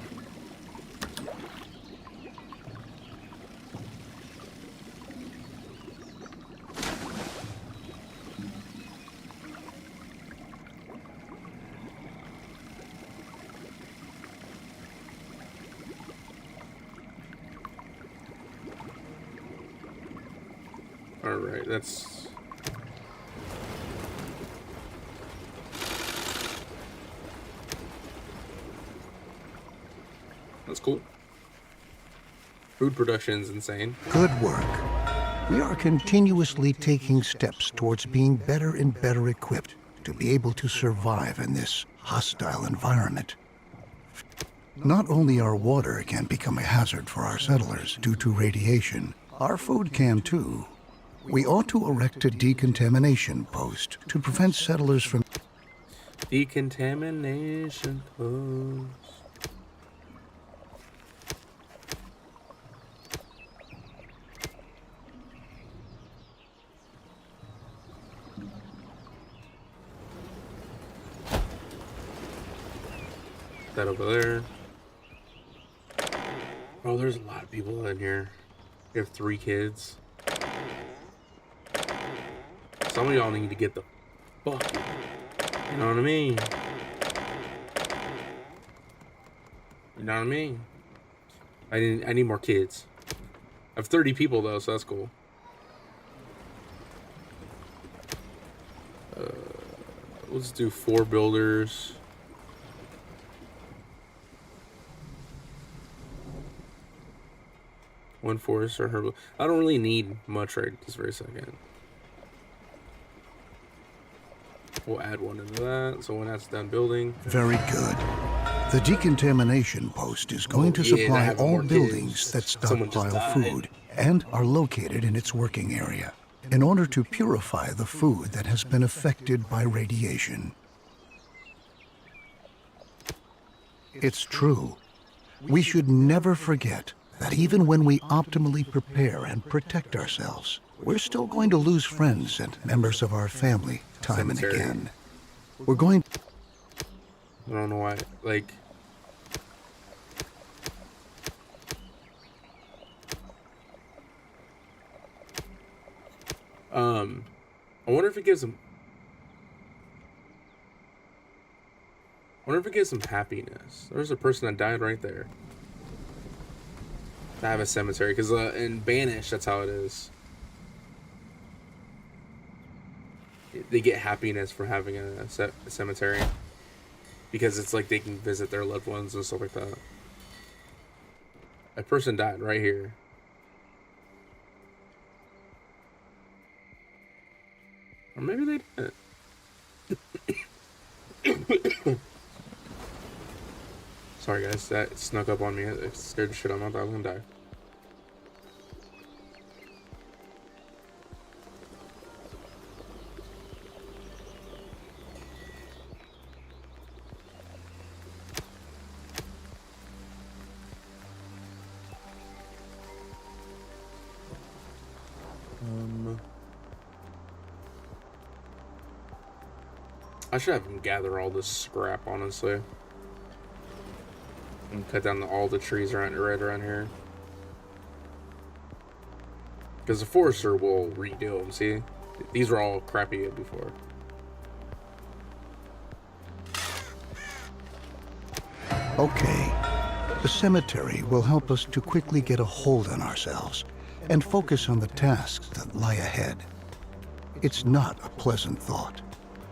All right, that's. That's cool. Food production is insane. Good work. We are continuously taking steps towards being better and better equipped to be able to survive in this hostile environment. Not only our water can become a hazard for our settlers due to radiation, our food can too. We ought to erect a decontamination post to prevent settlers from Decontamination post. That over there. Oh, there's a lot of people in here. We have 3 kids. Some of y'all need to get the fuck. You know what I mean? You know what I mean? I need more kids. I have 30 people though, so that's cool. Let's do 4 builders. One forest or herbal. I don't really need much right this very second. We'll add 1 into that. So when that's done building. Very good. The decontamination post is going to supply all buildings that stockpile food and are located in its working area in order to purify the food that has been affected by radiation. It's true. We should never forget that even when we optimally prepare and protect ourselves, we're still going to lose friends and members of our family time and Cemetery. again. We're going I don't know why. Like, I wonder if it gives them. I wonder if it gives them happiness. There's a person that died right there. To have a cemetery, because in Banish, that's how it is. They get happiness from having a cemetery, because it's like they can visit their loved ones and stuff like that. A person died right here. Or maybe they didn't. Sorry guys, that snuck up on me. It scared the shit out of me. I thought I was gonna die. I should have him gather all this scrap, honestly. And cut down all the trees right around here. Because the forester will redo them, see? These were all crappy before. Okay. The cemetery will help us to quickly get a hold on ourselves and focus on the tasks that lie ahead. It's not a pleasant thought,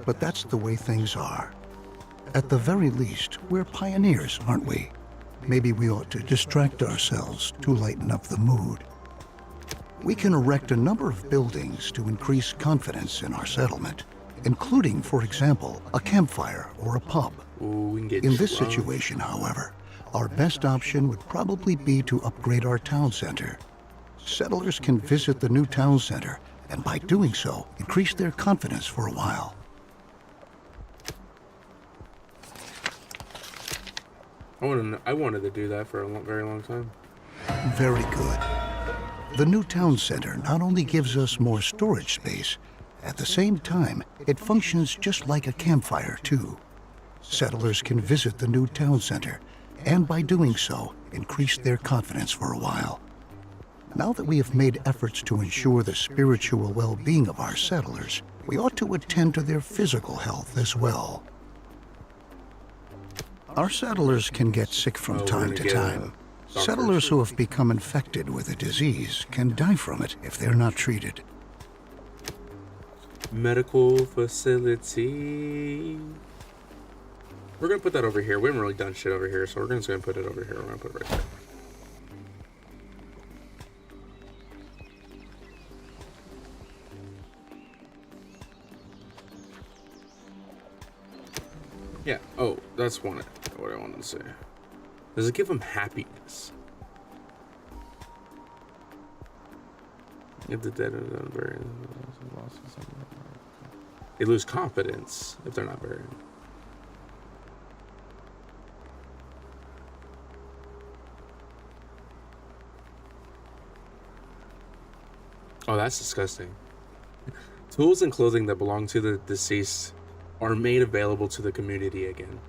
but that's the way things are. At the very least, we're pioneers, aren't we? Maybe we ought to distract ourselves to lighten up the mood. We can erect a number of buildings to increase confidence in our settlement, including, for example, a campfire or a pub. Ooh, we can get In this drunk. situation, however, our best option would probably be to upgrade our town center. Settlers can visit the new town center, and by doing so, increase their confidence for a while. I wanted to do that for a very long time. Very good. The new town center not only gives us more storage space, at the same time, it functions just like a campfire, too. Settlers can visit the new town center, and by doing so, increase their confidence for a while. Now that we have made efforts to ensure the spiritual well-being of our settlers, we ought to attend to their physical health as well. Our settlers can get sick from we're time gonna to get time. doctors. Settlers who have become infected with a disease can die from it if they're not treated. Medical facility. We're gonna put that over here. We haven't really done shit over here, so we're just gonna put it over here. We're gonna put it right there. Yeah. Oh, that's what I wanted to say. Does it give them happiness? If the dead are not buried, they lose confidence if they're not buried. Oh, that's disgusting. Tools and clothing that belong to the deceased are made available to the community again.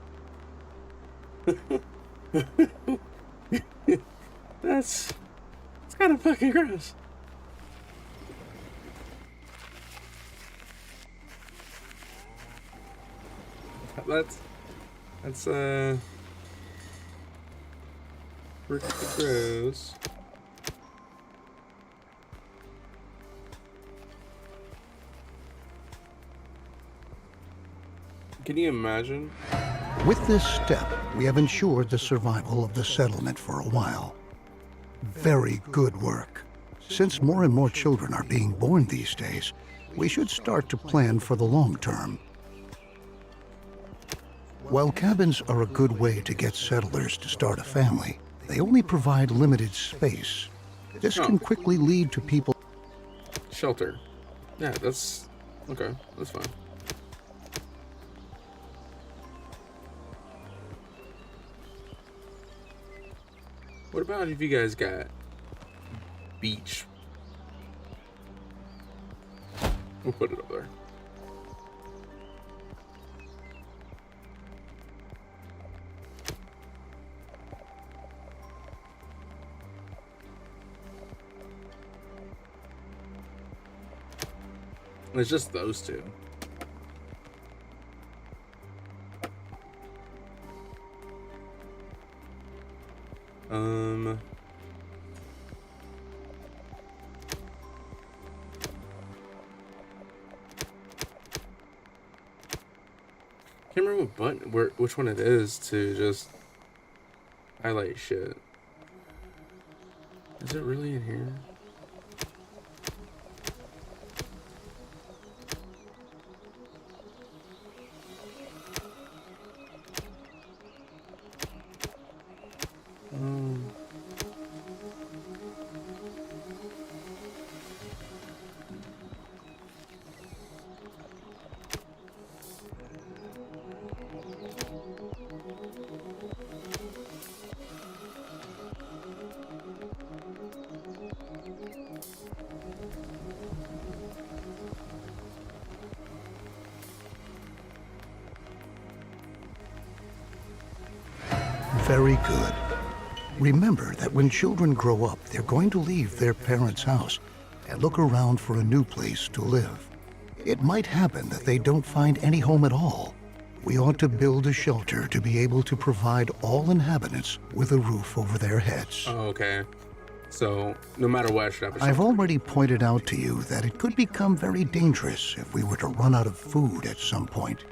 That's kind of fucking gross. That's pretty gross. Can you imagine? With this step, we have ensured the survival of the settlement for a while. Very good work. Since more and more children are being born these days, we should start to plan for the long term. While cabins are a good way to get settlers to start a family, they only provide limited space. This can quickly lead to people. Shelter. Yeah, that's okay. That's fine. What about if you guys got beach? We'll put it up there. It's just those two. Can't remember what button, which one it is to just highlight shit. Is it really in here? Very good. Remember that when children grow up, they're going to leave their parents' house and look around for a new place to live. It might happen that they don't find any home at all. We ought to build a shelter to be able to provide all inhabitants with a roof over their heads. Oh, okay. So, no matter what, I should have a I've shelter. already pointed out to you that it could become very dangerous if we were to run out of food at some point.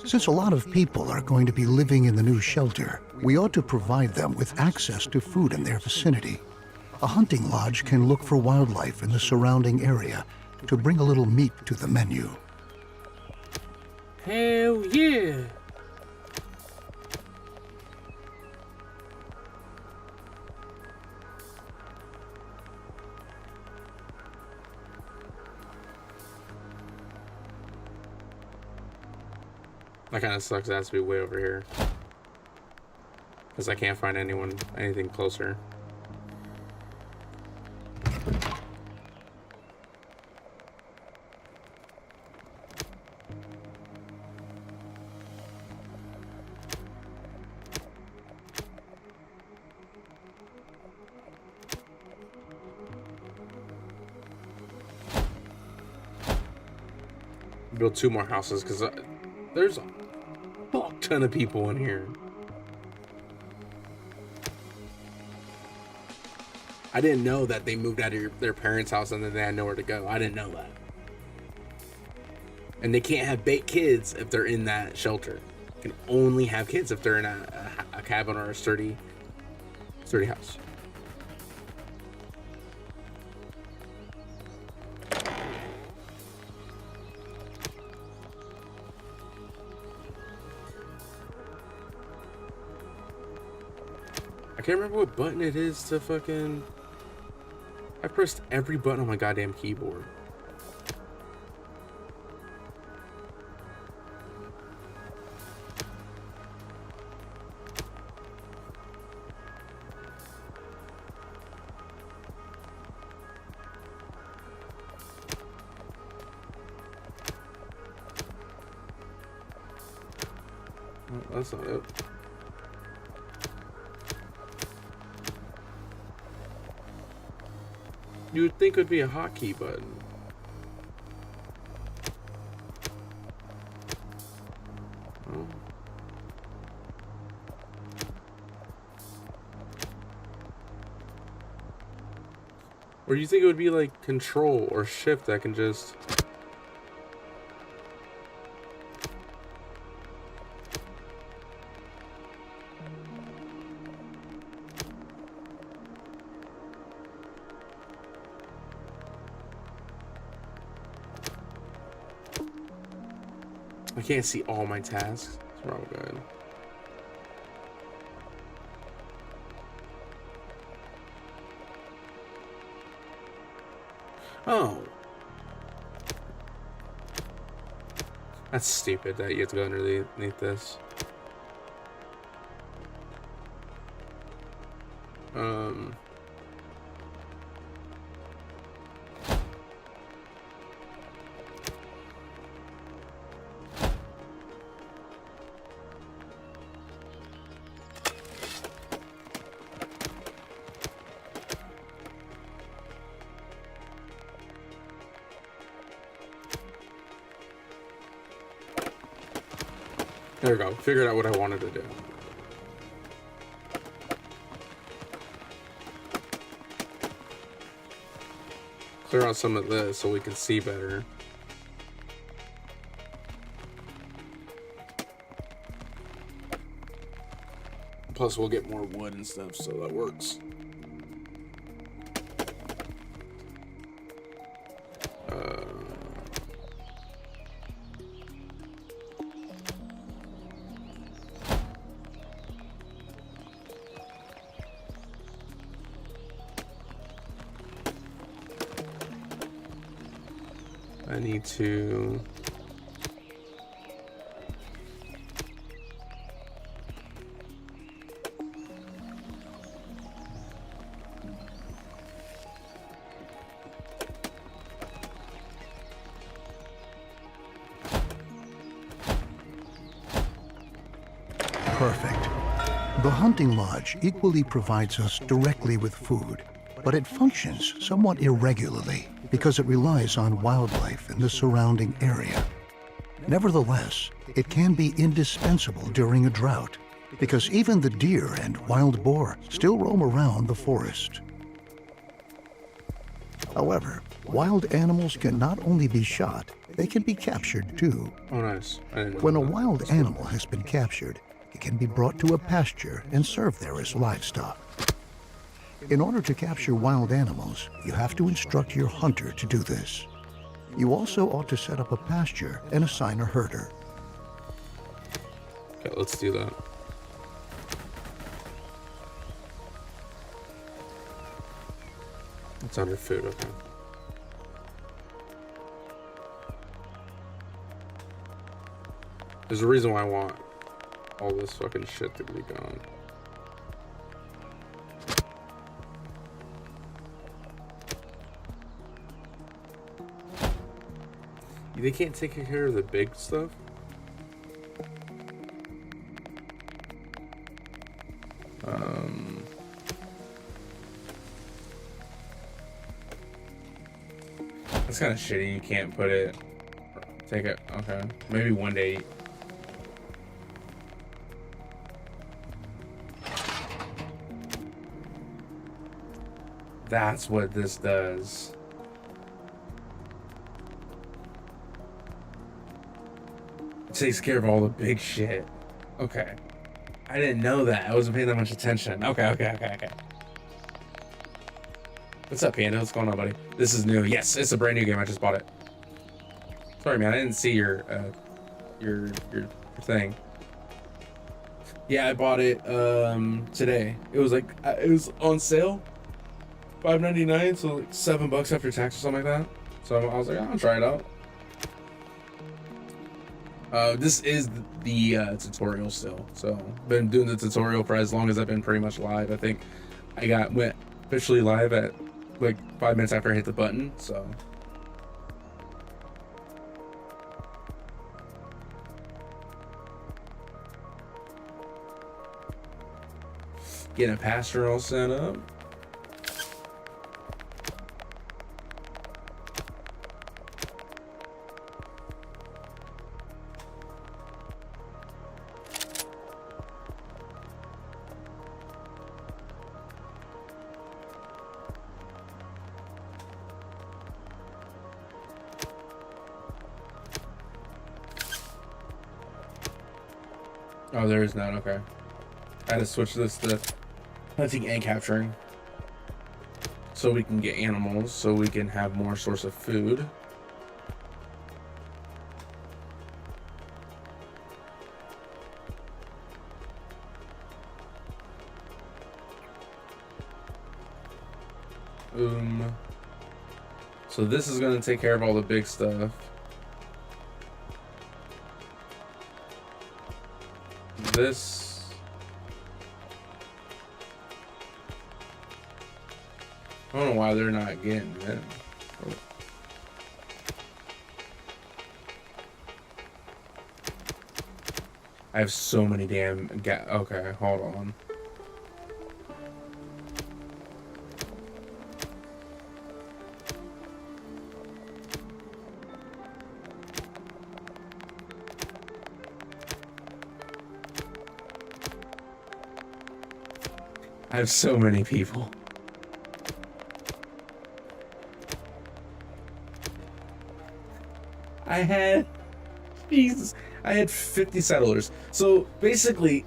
Since a lot of people are going to be living in the new shelter, we ought to provide them with access to food in their vicinity. A hunting lodge can look for wildlife in the surrounding area to bring a little meat to the menu. Hell yeah! That kind of sucks. It has to be way over here. Because I can't find anything closer. Build 2 more houses because there's a fuck ton of people in here. I didn't know that they moved out of their parents' house and then they had nowhere to go. I didn't know that. And they can't have kids if they're in that shelter. They can only have kids if they're in a cabin or a sturdy house. I can't remember what button it is to fucking... I pressed every button on my goddamn keyboard. Oh, that's not it. You would think it would be a hotkey button. Oh. Or do you think it would be like control or shift that can just... I can't see all my tasks. It's wrong, good. Oh. That's stupid that you have to go underneath this. Um, there we go. Figured out what I wanted to do. Clear out some of this so we can see better. Plus, we'll get more wood and stuff, so that works. I need to... Perfect. The hunting lodge equally provides us directly with food, but it functions somewhat irregularly because it relies on wildlife in the surrounding area. Nevertheless, it can be indispensable during a drought because even the deer and wild boar still roam around the forest. However, wild animals can not only be shot, they can be captured too. Oh, nice. I didn't know When a that. wild animal has been captured, it can be brought to a pasture and served there as livestock. In order to capture wild animals, you have to instruct your hunter to do this. You also ought to set up a pasture and assign a herder. Okay, let's do that. It's under food, okay. There's a reason why I want all this fucking shit to be gone. They can't take care of the big stuff? That's kind of shitty. You can't put it... Take it... Okay. Maybe one day... That's what this does. It takes care of all the big shit. Okay. I didn't know that. I wasn't paying that much attention. Okay. What's up, Panda? What's going on, buddy? This is new. Yes, it's a brand new game. I just bought it. Sorry, man. I didn't see your thing. Yeah, I bought it today. It was like it was on sale, $5.99, so like $7 after tax or something like that. So I was like, I'll try it out. This is the tutorial still. So been doing the tutorial for as long as I've been pretty much live. I think I went officially live at like 5 minutes after I hit the button. So getting a pasture all set up. Oh, there is none. Okay. I had to switch this to hunting and capturing so we can get animals, so we can have more source of food. So this is going to take care of all the big stuff. This I don't know why they're not getting it. I have so many damn okay, hold on. I have so many people. Jesus, I had 50 settlers. So basically,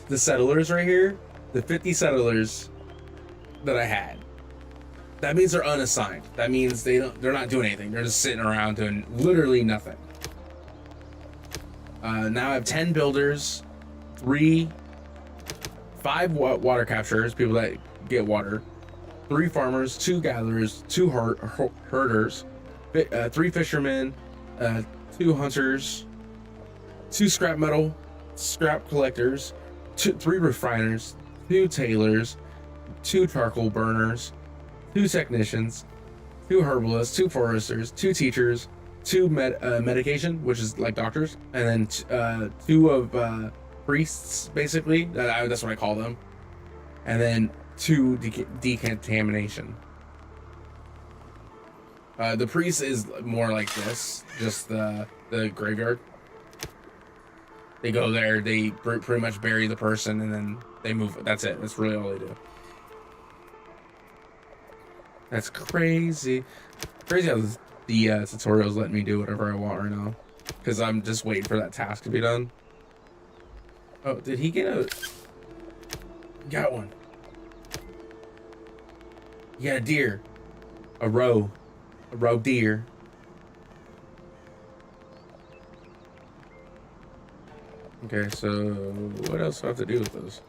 the settlers right here, the 50 settlers that I had, that means they're unassigned. That means they're not doing anything. They're just sitting around doing literally nothing. Now I have 10 builders, 5 water capturers, people that get water, 3 farmers, 2 gatherers, 2 herders, 3 fishermen, 2 hunters, 2 scrap collectors, 3 refiners, 2 tailors, 2 charcoal burners, 2 technicians, 2 herbalists, 2 foresters, 2 teachers, 2 medication, which is like doctors, and then 2 of priests, basically. That's what I call them, and then 2 decontamination. The priest is more like this, just the graveyard. They go there, they pretty much bury the person, and then they move. That's it. That's really all they do. That's crazy. Crazy how the tutorials let me do whatever I want right now, because I'm just waiting for that task to be done. Oh, did he get a... Got one. He got a deer. A roe deer. Okay, so what else do I have to do with those?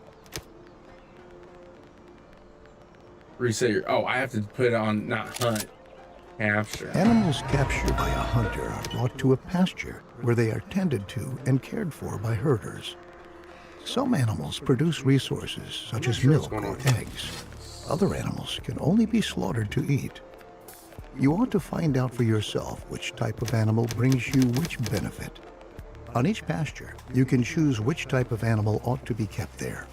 Reset your... Oh, I have to put it on, not hunt. Capture. Animals captured by a hunter are brought to a pasture where they are tended to and cared for by herders. Some animals produce resources such as milk or eggs. Other animals can only be slaughtered to eat. You ought to find out for yourself which type of animal brings you which benefit. On each pasture, you can choose which type of animal ought to be kept there.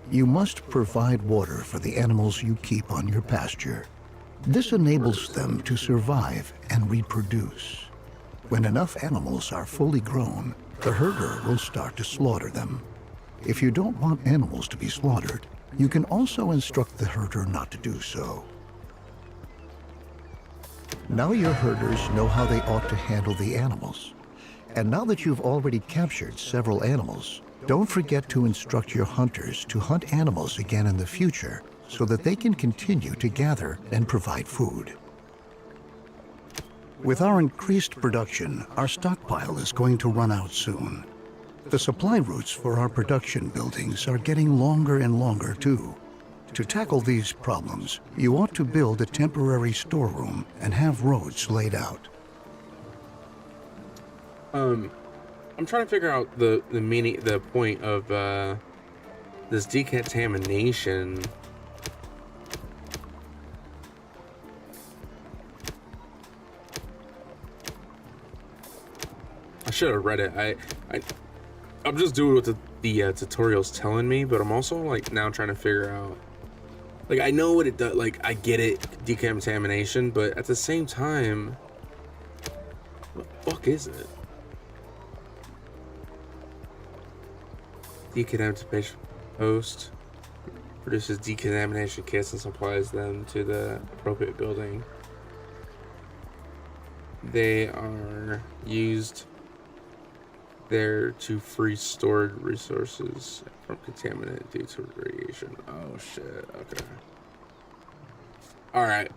You must provide water for the animals you keep on your pasture. This enables them to survive and reproduce. When enough animals are fully grown, the herder will start to slaughter them. If you don't want animals to be slaughtered, you can also instruct the herder not to do so. Now your herders know how they ought to handle the animals. And now that you've already captured several animals, don't forget to instruct your hunters to hunt animals again in the future so that they can continue to gather and provide food. With our increased production, our stockpile is going to run out soon. The supply routes for our production buildings are getting longer and longer too. To tackle these problems, you ought to build a temporary storeroom and have roads laid out. I'm trying to figure out the point of this decontamination. I should have read it. I'm just doing what the tutorial's telling me, but I'm also like now trying to figure out. Like, I know what it does. Like, I get it, decontamination, but at the same time, what the fuck is it? Decontamination post produces decontamination kits and supplies them to the appropriate building. They are used there to free stored resources from contaminant due to radiation. Oh shit, okay. Alright.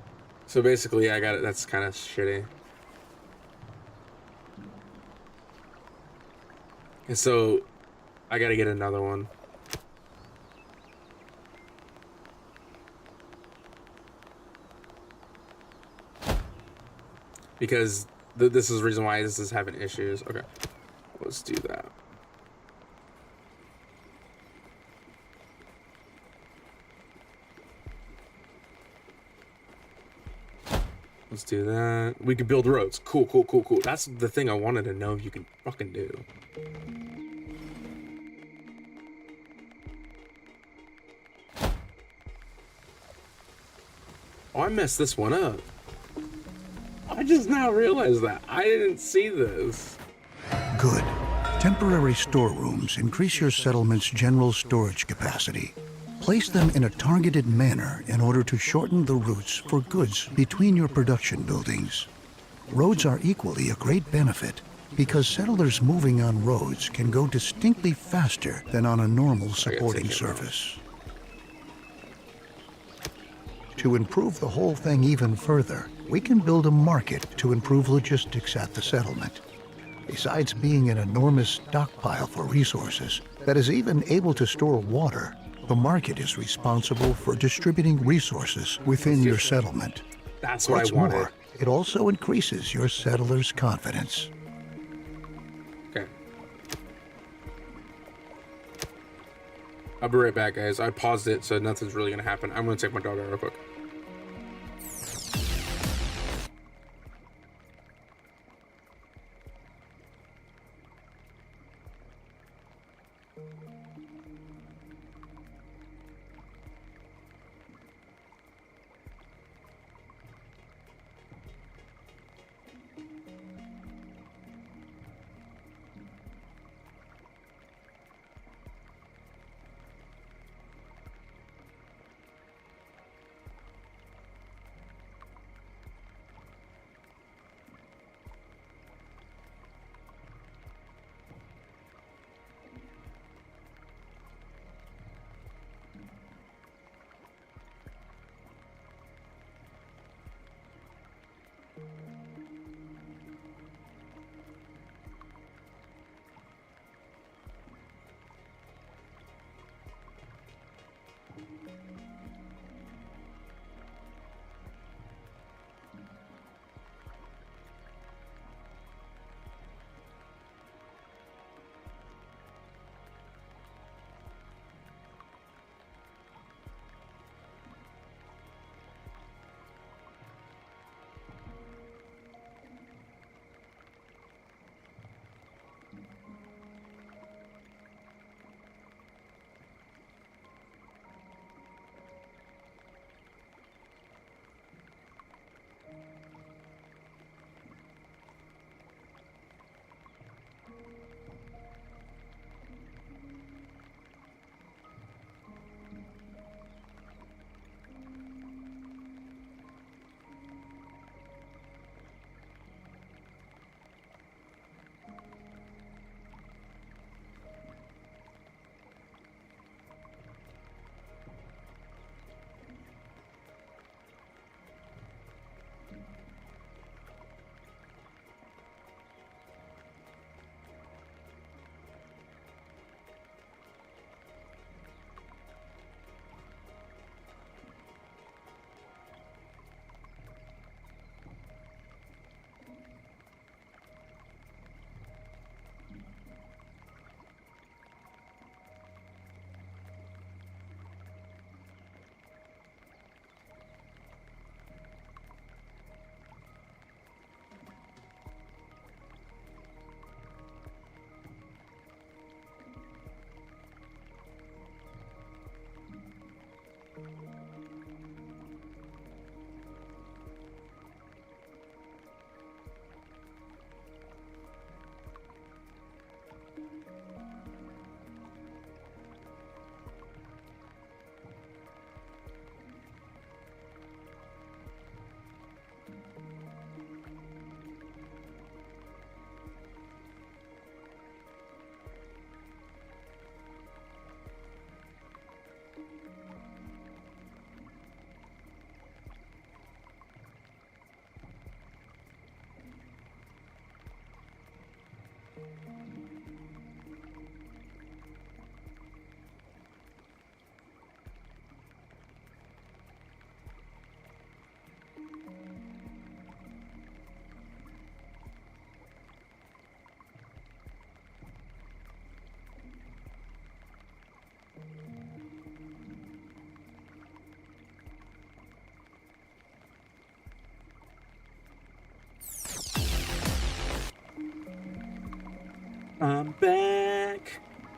So basically I got it, that's kind of shitty. And so I gotta get another one. Because this is the reason why this is having issues. Okay. Let's do that. Let's do that. We can build roads. Cool, cool, cool, cool. That's the thing I wanted to know if you can fucking do. Oh, I messed this one up. I just now realized that. I didn't see this. Good. Temporary storerooms increase your settlement's general storage capacity. Place them in a targeted manner in order to shorten the routes for goods between your production buildings. Roads are equally a great benefit because settlers moving on roads can go distinctly faster than on a normal supporting service. To improve the whole thing even further, we can build a market to improve logistics at the settlement. Besides being an enormous stockpile for resources that is even able to store water, the market is responsible for distributing resources within your settlement. That's what What's I wanted. more, it also increases your settlers' confidence. Okay. I'll be right back, guys. I paused it, so nothing's really gonna happen. I'm gonna take my dog out real quick.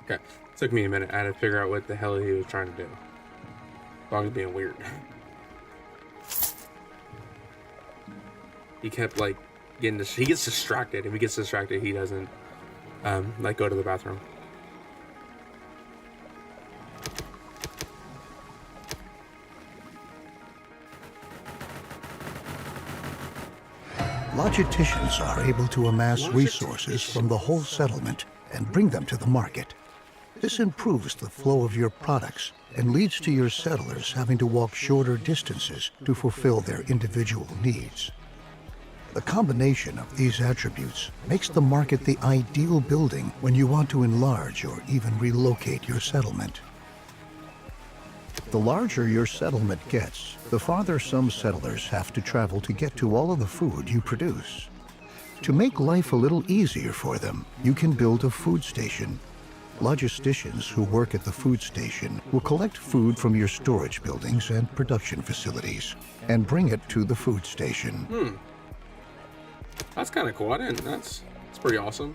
Okay. Took me a minute. I had to figure out what the hell he was trying to do. Dog's being weird. He kept like getting he gets distracted. If he gets distracted, he doesn't like go to the bathroom. Logisticians are able to amass resources from the whole settlement and bring them to the market. This improves the flow of your products and leads to your settlers having to walk shorter distances to fulfill their individual needs. The combination of these attributes makes the market the ideal building when you want to enlarge or even relocate your settlement. The larger your settlement gets, the farther some settlers have to travel to get to all of the food you produce. To make life a little easier for them, you can build a food station. Logisticians who work at the food station will collect food from your storage buildings and production facilities and bring it to the food station. That's kind of cool. That's pretty awesome.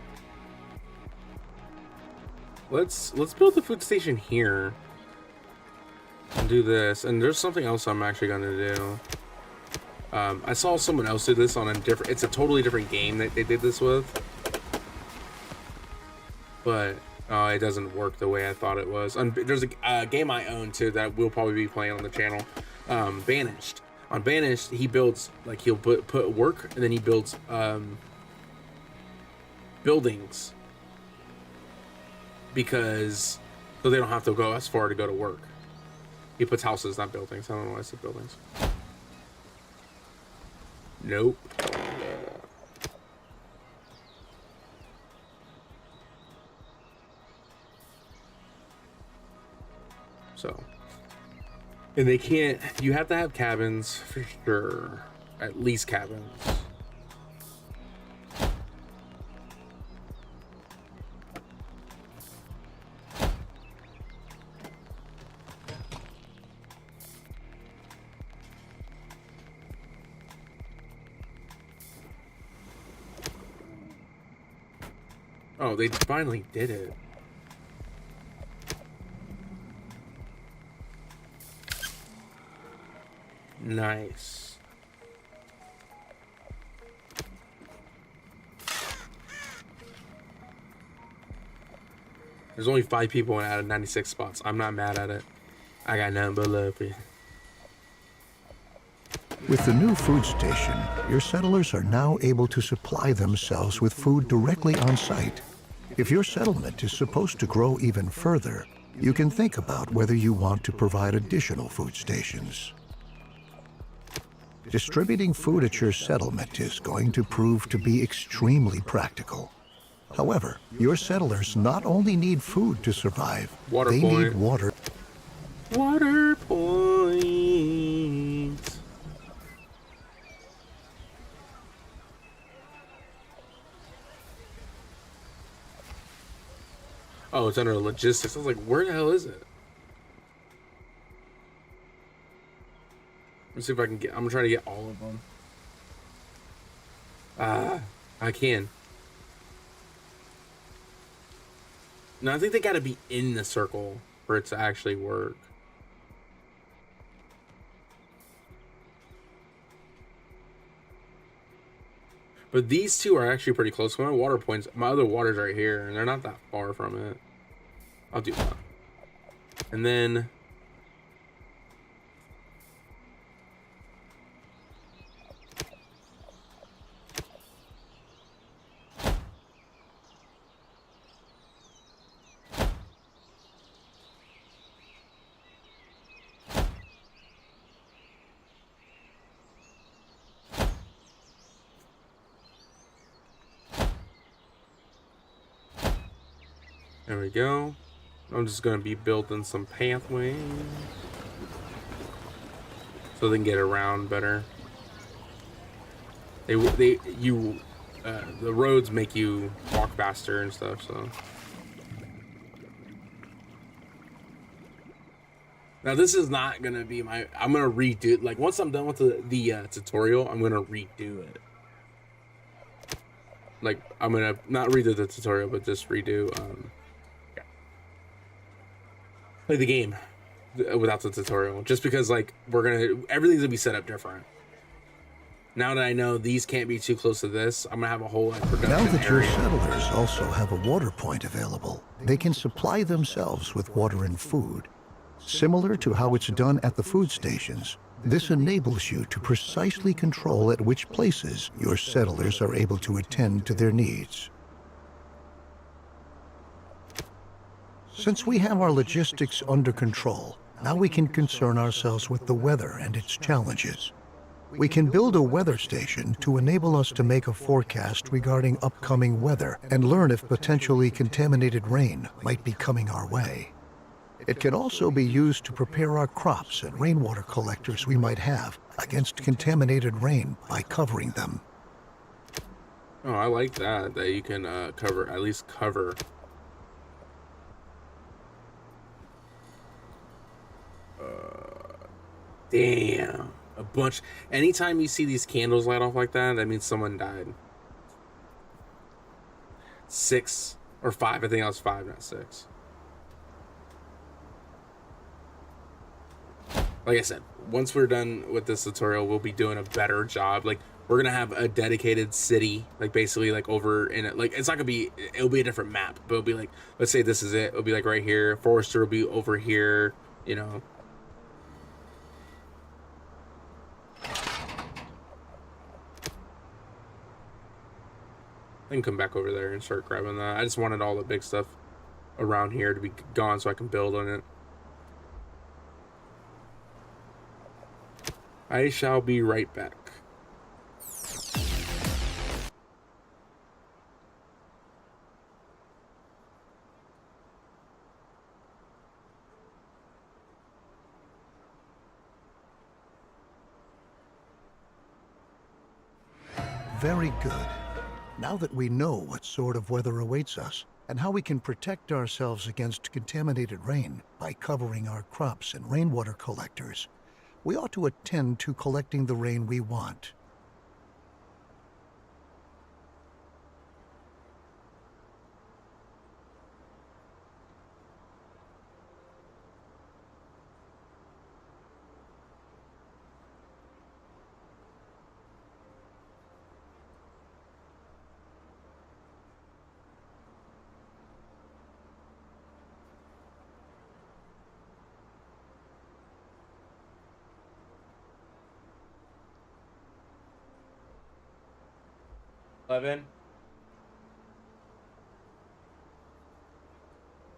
Let's build the food station here. And do this, and there's something else I'm actually gonna do. I saw someone else do this on a different. It's a totally different game that they did this with, but it doesn't work the way I thought it was. And there's a game I own too that we'll probably be playing on the channel. Banished. On Banished, he builds like he'll put work, and then he builds buildings because so they don't have to go as far to go to work. He puts houses, not buildings. I don't know why I said buildings. Nope. So. And they can't... You have to have cabins for sure. At least cabins. Oh, they finally did it. Nice. There's only 5 people out of 96 spots. I'm not mad at it. I got nothing but love for you. With the new food station, your settlers are now able to supply themselves with food directly on site. If your settlement is supposed to grow even further, you can think about whether you want to provide additional food stations. Distributing food at your settlement is going to prove to be extremely practical. However, your settlers not only need food to survive, Water they point. need water. Water points. Oh, it's under logistics. I was like, where the hell is it? Let's see if I can get... I'm trying to get all of them. I can. No, I think they gotta be in the circle for it to actually work. But these two are actually pretty close. My water points, my other water's right here, and they're not that far from it. I'll do that. And then... There we go. I'm just gonna be building some pathways so they can get around better. The roads make you walk faster and stuff. So now this is not gonna be my. I'm gonna redo. Like once I'm done with the tutorial, I'm gonna redo it. Like I'm gonna not redo the tutorial, but just redo. play the game without the tutorial, just because like everything's gonna be set up different. Now that I know these can't be too close to this, I'm gonna have a whole like production Now that your area. settlers also have a water point available, they can supply themselves with water and food. Similar to how it's done at the food stations, this enables you to precisely control at which places your settlers are able to attend to their needs. Since we have our logistics under control, now we can concern ourselves with the weather and its challenges. We can build a weather station to enable us to make a forecast regarding upcoming weather and learn if potentially contaminated rain might be coming our way. It can also be used to prepare our crops and rainwater collectors we might have against contaminated rain by covering them. Oh, I like that you can at least cover. Damn, a bunch. Anytime you see these candles light off like that, that means someone died. 6 or 5, I think I was 5, not 6. Like I said, once we're done with this tutorial, we'll be doing a better job. Like, we're gonna have a dedicated city, like basically like over in it. Like, it's not gonna be, it'll be a different map, but it'll be like, let's say this is it. It'll be like right here. Forester will be over here, you know. I can come back over there and start grabbing that. I just wanted all the big stuff around here to be gone so I can build on it. I shall be right back. Very good. Now that we know what sort of weather awaits us and how we can protect ourselves against contaminated rain by covering our crops and rainwater collectors, we ought to attend to collecting the rain we want.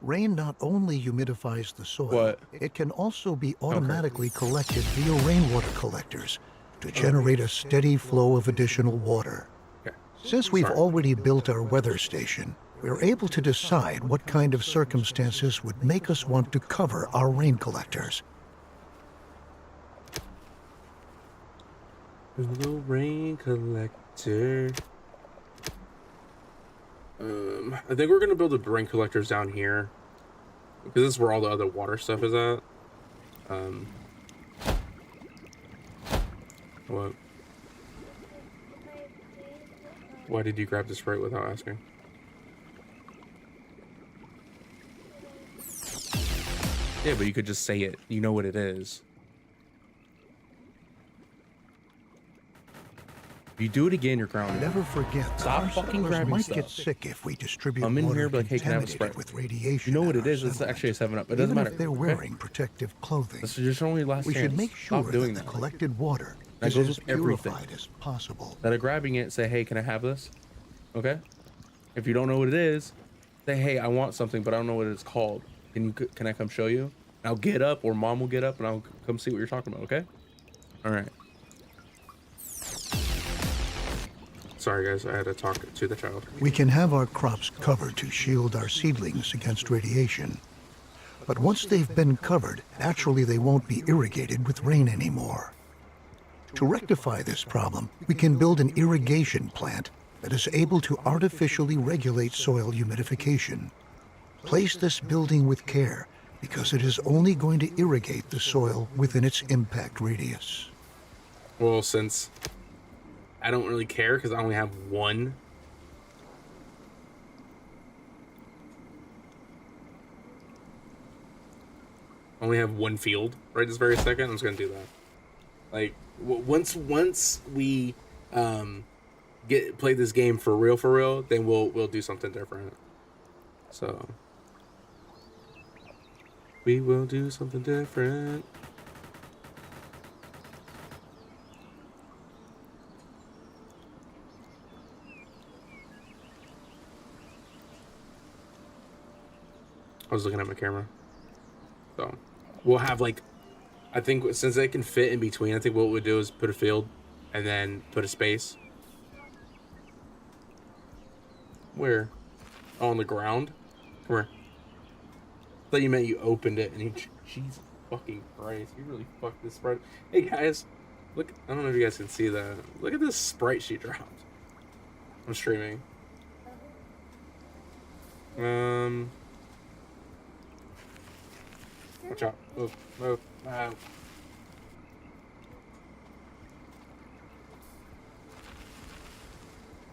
Rain not only humidifies the soil, What? it can also be automatically collected via rainwater collectors to generate a steady flow of additional water. Okay. Since we've already built our weather station, we're able to decide what kind of circumstances would make us want to cover our rain collectors. Little rain collector. I think we're gonna build the rain collectors down here because this is where all the other water stuff is at. What? Why did you grab the Sprite without asking? Yeah, but you could just say it. You know what it is. If you do it again, you're grounded. Never forget that Stop our fucking settlers grabbing might stuff. get sick if we distribute I'm in water here, but like, hey, can I have a contaminated Sprite? with radiation. You know what at it our is? It's settlement. actually a 7-Up. It doesn't Even matter. if they're okay? wearing protective clothing, This is just only last we chance. should make sure Stop doing that the that. collected water That is goes as with everything. purified as possible. That are grabbing it, say, hey, can I have this? Okay? If you don't know what it is, say, hey, I want something, but I don't know what it's called. Can I come show you? And I'll get up, or mom will get up, and I'll come see what you're talking about, okay? All right. Sorry, guys, I had to talk to the child. We can have our crops covered to shield our seedlings against radiation. But once they've been covered, naturally they won't be irrigated with rain anymore. To rectify this problem, we can build an irrigation plant that is able to artificially regulate soil humidification. Place this building with care, because it is only going to irrigate the soil within its impact radius. Well, since I don't really care because I only have one. I only have one field right this very second. I'm just gonna do that. Like once we play this game for real, then we'll do something different. So we will do something different. I was looking at my camera. So we'll have like, I think since they can fit in between, I think what we'll do is put a field and then put a space. Where? Oh, on the ground? Come here. I thought you meant you opened it and Jesus fucking Christ. You really fucked this sprite. Hey guys, look, I don't know if you guys can see that. Look at this sprite she dropped. I'm streaming. Watch out. Move. I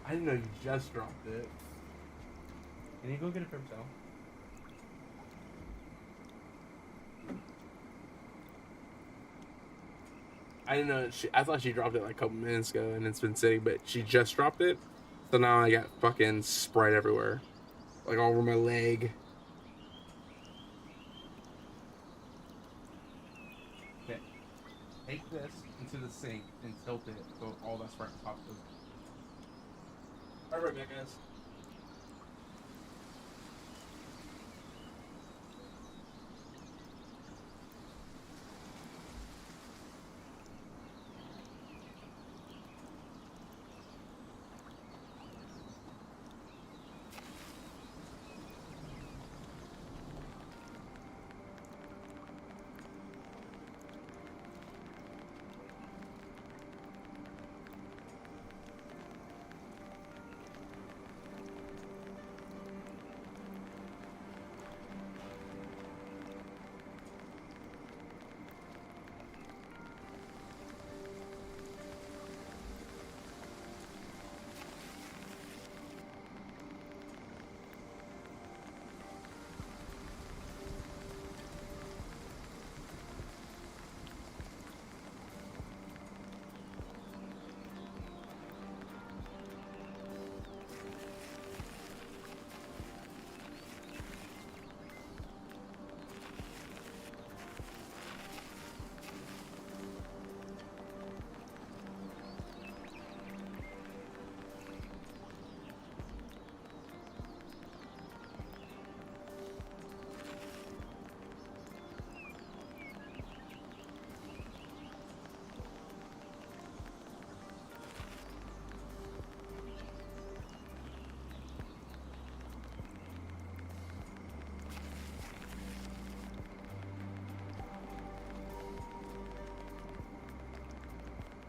didn't know you just dropped it. Can you go get it for himself? I didn't know. I thought she dropped it like a couple minutes ago and it's been sitting, but she just dropped it. So now I got fucking Sprite everywhere. Like all over my leg. Okay. Take this into the sink and tilt it so all that Sprite pops up. Alright, back, guys.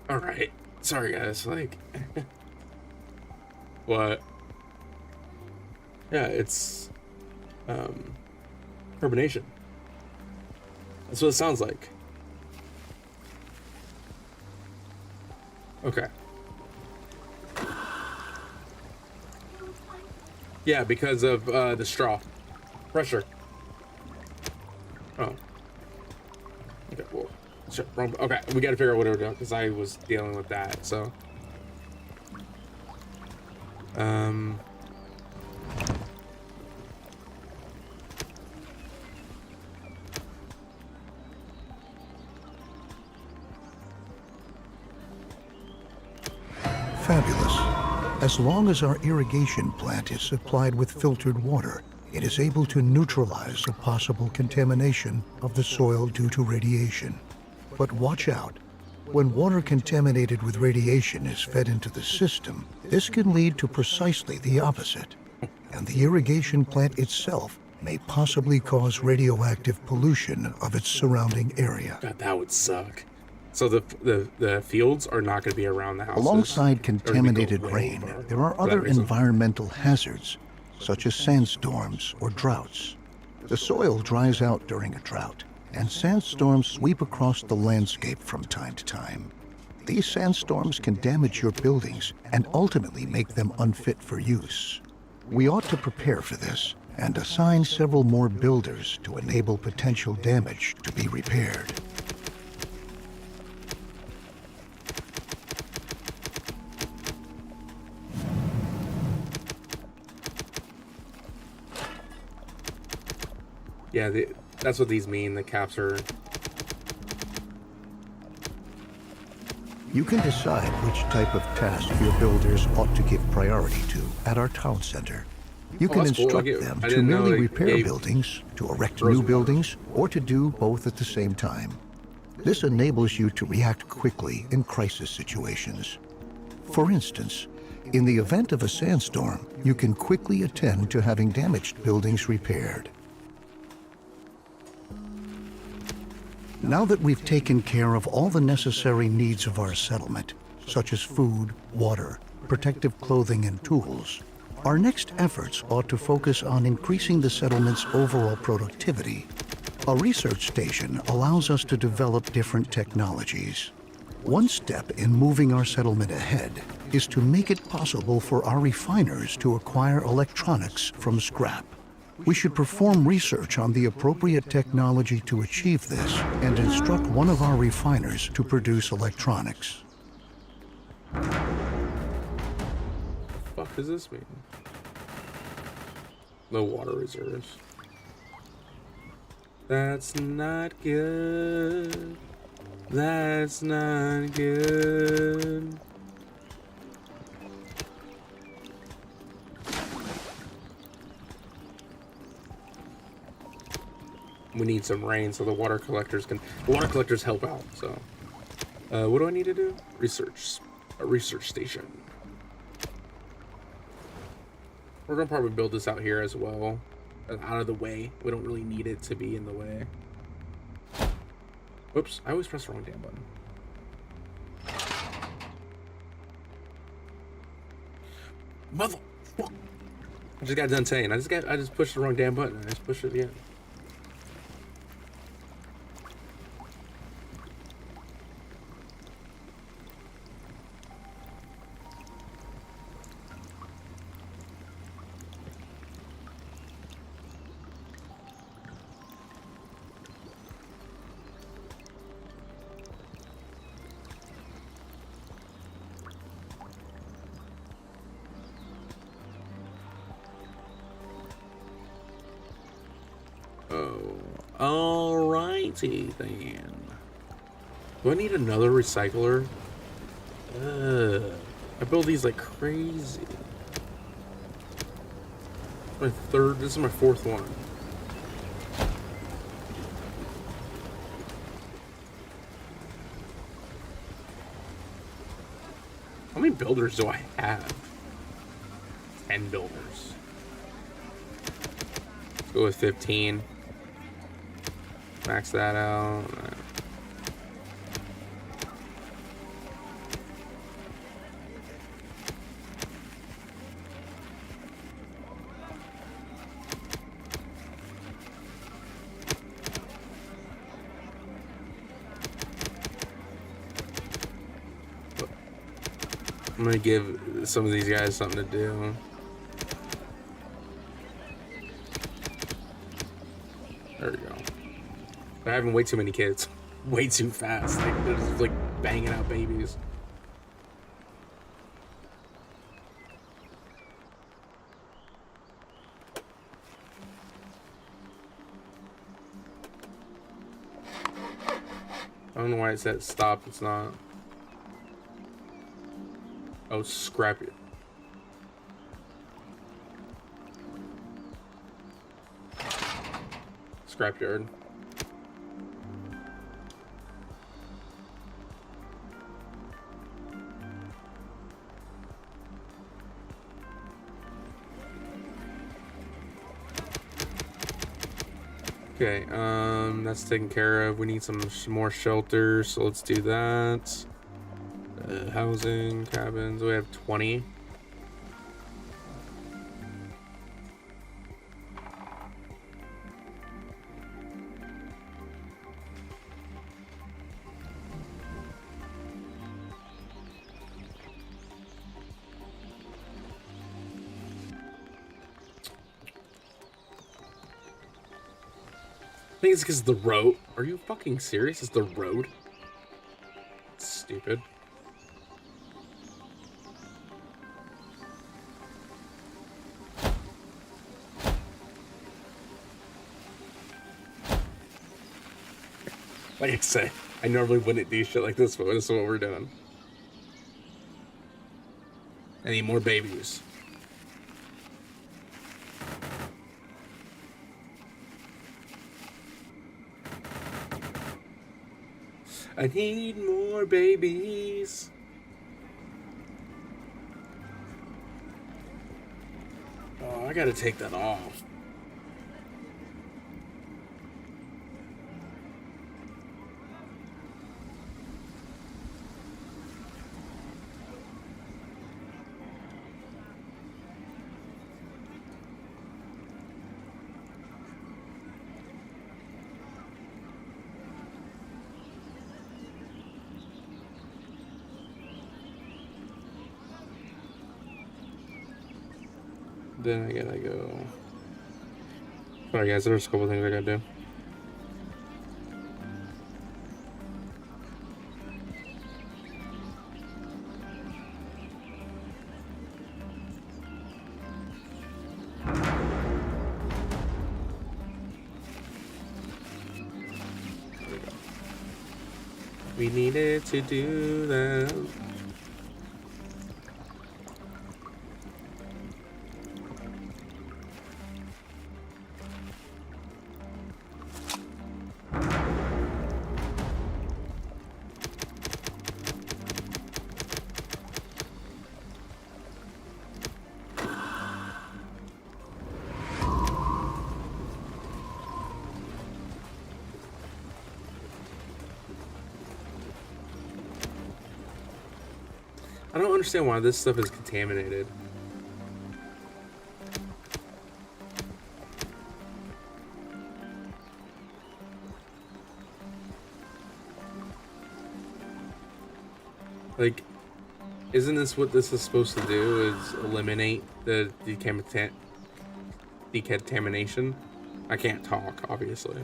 Alright. Sorry guys, like what? Yeah, it's carbonation. That's what it sounds like. Okay. Yeah, because of the straw. Pressure. Oh. Okay, well. Shit, wrong. Okay, we gotta figure out what we're doing because I was dealing with that, so. Fabulous. As long as our irrigation plant is supplied with filtered water, it is able to neutralize a possible contamination of the soil due to radiation. But watch out. When water contaminated with radiation is fed into the system, this can lead to precisely the opposite. And the irrigation plant itself may possibly cause radioactive pollution of its surrounding area. God, that would suck. So the fields are not going to be around the houses? Alongside contaminated rain, there are other environmental hazards, such as sandstorms or droughts. The soil dries out during a drought, and sandstorms sweep across the landscape from time to time. These sandstorms can damage your buildings and ultimately make them unfit for use. We ought to prepare for this and assign several more builders to enable potential damage to be repaired. Yeah, that's what these mean. The caps are... You can decide which type of task your builders ought to give priority to at our town center. You can that's cool. instruct Like them I to didn't know merely it repair gave buildings, to erect Rosemary. new buildings, or to do both at the same time. This enables you to react quickly in crisis situations. For instance, in the event of a sandstorm, you can quickly attend to having damaged buildings repaired. Now that we've taken care of all the necessary needs of our settlement, such as food, water, protective clothing, and tools, our next efforts ought to focus on increasing the settlement's overall productivity. A research station allows us to develop different technologies. One step in moving our settlement ahead is to make it possible for our refiners to acquire electronics from scrap. We should perform research on the appropriate technology to achieve this and instruct one of our refiners to produce electronics. What the fuck does this mean? Low water reserves. That's not good. That's not good. We need some rain so the water collectors help out. So, what do I need to do? Research. A research station. We're gonna probably build this out here as well, out of the way. We don't really need it to be in the way. Whoops! I always press the wrong damn button. Motherfucker! I just got done saying. I just pushed the wrong damn button. I just pushed it again. Alrighty then. Do I need another recycler? I build these like crazy. This is my fourth one. How many builders do I have? 10 builders. Let's go with 15. Max that out. I'm gonna give some of these guys something to do. There we go. They're having way too many kids. Way too fast. They're just like banging out babies. I don't know why it said stop. It's not. Oh, scrap it. Scrapyard. Okay, that's taken care of. We need some more shelters, so let's do that. Housing, cabins, we have 20. I think it's because the road. Are you fucking serious? It's the road? Stupid. Like I said, I normally wouldn't do shit like this, but this is what we're doing. I need more babies. I need more babies. Oh, I gotta take that off. Then I gotta go. Sorry guys, there's a couple things I gotta do. There we go. We needed to do that. I don't understand why this stuff is contaminated. Like, isn't this what this is supposed to do, is eliminate the decontamination? I can't talk, obviously.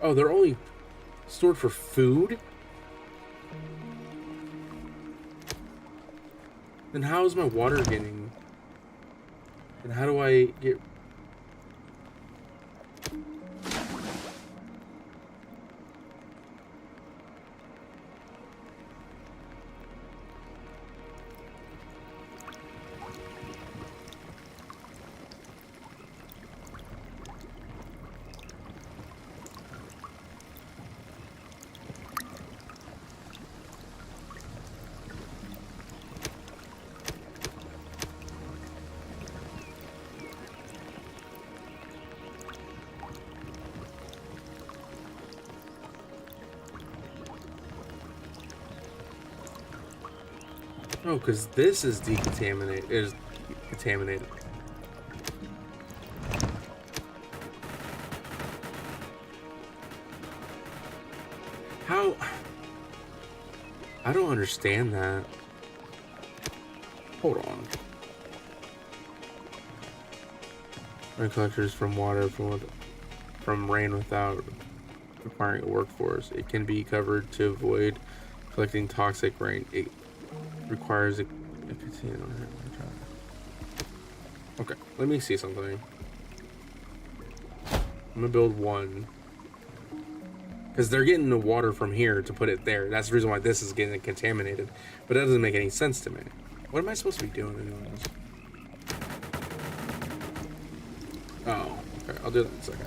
Oh, they're only stored for food? Then how is my water getting... And how do I get... Oh, because this is decontaminated. Is contaminated. How? I don't understand that. Hold on. Rain collectors from water from rain without requiring a workforce. It can be covered to avoid collecting toxic rain. It requires a okay, let me see something. I'm gonna build one because they're getting the water from here to put it there. That's the reason why this is getting contaminated, but that doesn't make any sense to me. What am I supposed to be doing anyways? Oh, okay, I'll do that in a second.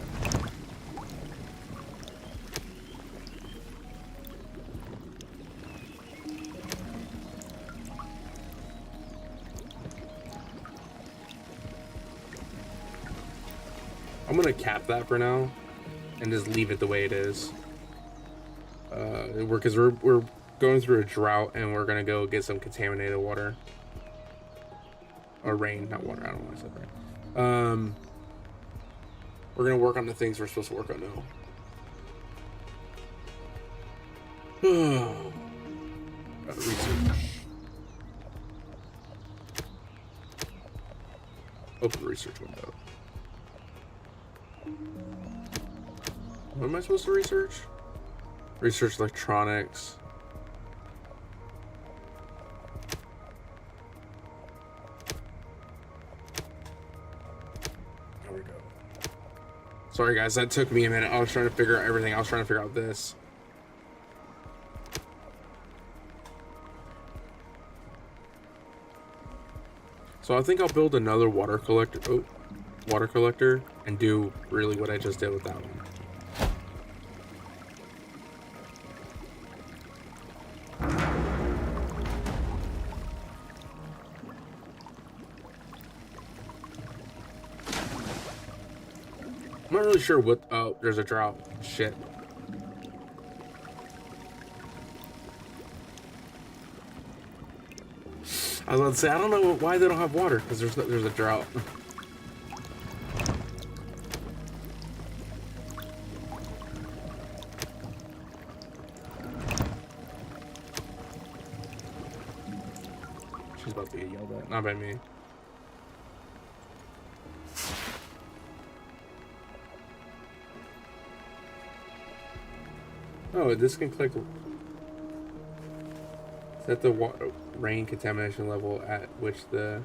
I'm gonna cap that for now and just leave it the way it is. Because we're going through a drought and we're gonna go get some contaminated water. Or rain, not water. I don't know why I said rain. We're gonna work on the things we're supposed to work on now. Gotta research. Open research window. What am I supposed to research? Research electronics. There we go. Sorry guys, that took me a minute. I was trying to figure out everything. I was trying to figure out this. So I think I'll build another water collector, and do really what I just did with that one. I'm not really sure what. Oh, there's a drought. Shit. I was about to say, I don't know why they don't have water, because there's a drought. She's about to get yelled at. Not by me. Oh, this can click. Set the rain contamination level at which the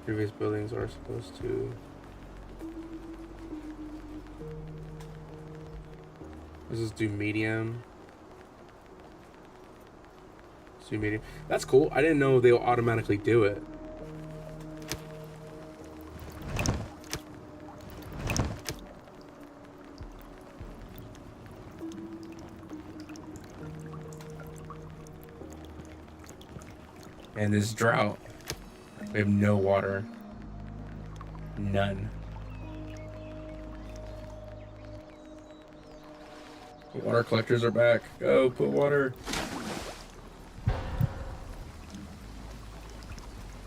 previous buildings are supposed to. Let's just do medium. Let's do medium. That's cool. I didn't know they'll automatically do it. And this drought, we have no water. None. The water collectors are back. Go, put water.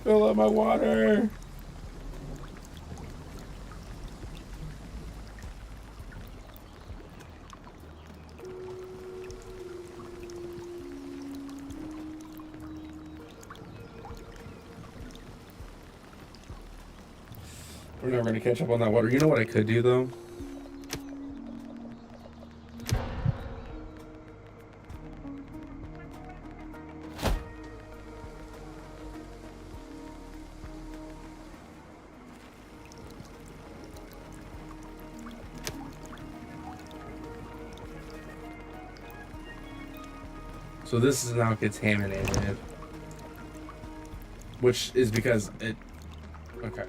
Fill up my water. We're never gonna catch up on that water. You know what I could do though? So this is now contaminated, which is because it. Okay.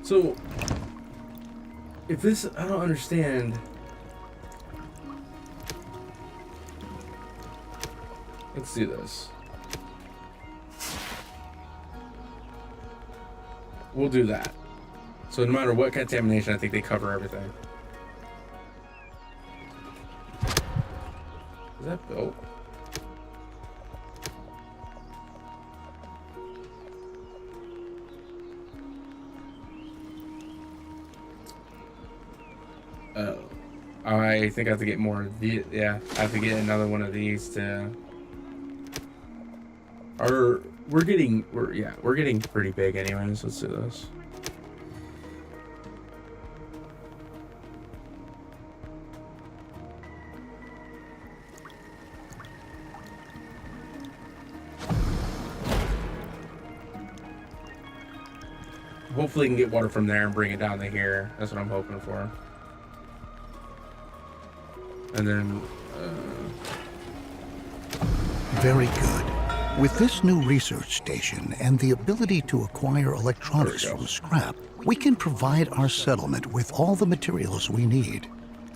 So, if this, I don't understand. Let's do this. We'll do that. So no matter what contamination, I think they cover everything. Is that built? I think I have to get more of the, yeah, I have to get another one of these to, we're getting pretty big anyways. Let's do this. Hopefully we can get water from there and bring it down to here. That's what I'm hoping for. And then Very good. With this new research station and the ability to acquire electronics from scrap, we can provide our settlement with all the materials we need.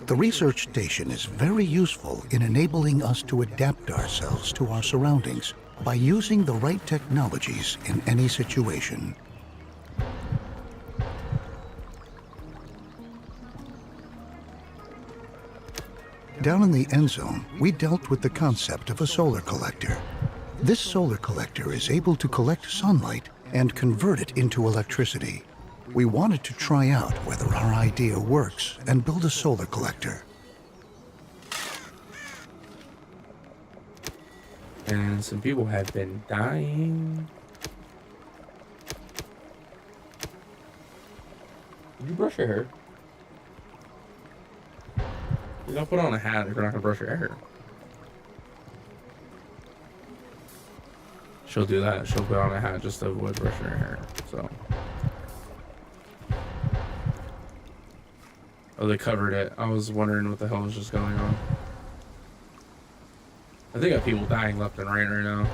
The research station is very useful in enabling us to adapt ourselves to our surroundings by using the right technologies in any situation. Down in the end zone, we dealt with the concept of a solar collector. This solar collector is able to collect sunlight and convert it into electricity. We wanted to try out whether our idea works and build a solar collector. And some people have been dying. Did you brush your hair? You don't put on a hat if you're not gonna brush your hair. She'll do that. She'll put on a hat just to avoid brushing her hair. So. Oh, they covered it. I was wondering what the hell was just going on. I think I have people dying left and right now.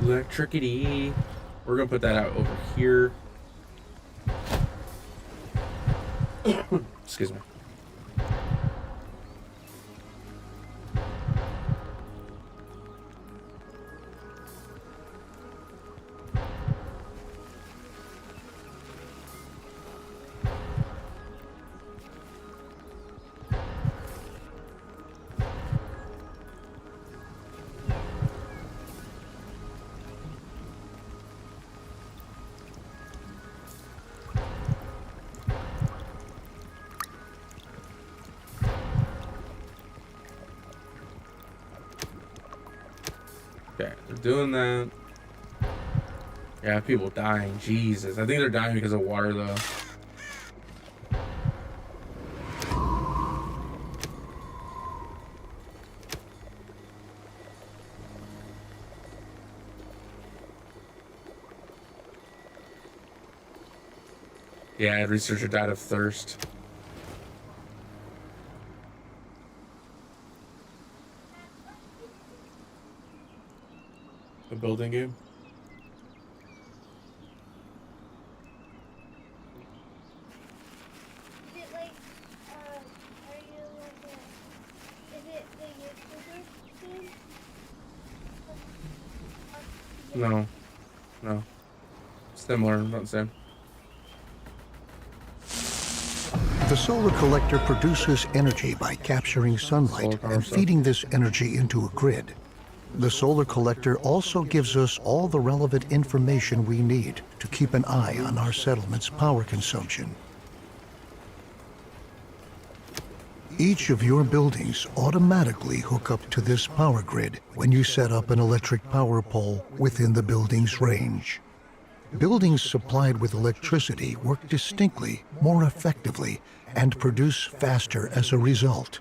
Electricity. We're gonna put that out over here. Excuse me. Okay, they're doing that. Yeah, people dying. Jesus. I think they're dying because of water, though. Yeah, a researcher died of thirst. A building game? Is it like, are you like a, is it the YouTuber game? No. No. Similar, not the same. The solar collector produces energy by capturing sunlight Solar power and stuff. feeding this energy into a grid. The solar collector also gives us all the relevant information we need to keep an eye on our settlement's power consumption. Each of your buildings automatically hook up to this power grid when you set up an electric power pole within the building's range. Buildings supplied with electricity work distinctly, more effectively, and produce faster as a result.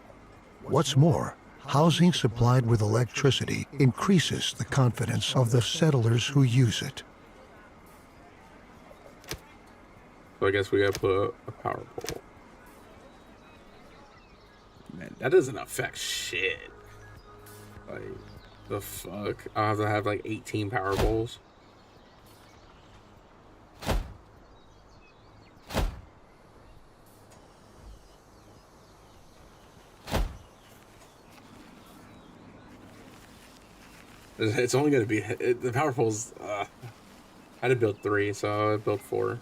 What's more, housing supplied with electricity increases the confidence of the settlers who use it. So I guess we gotta put a power pole. Man, that doesn't affect shit. Like, the fuck? I have to have like 18 power poles. It's only gonna be the power poles. I had to build 3, so I built 4.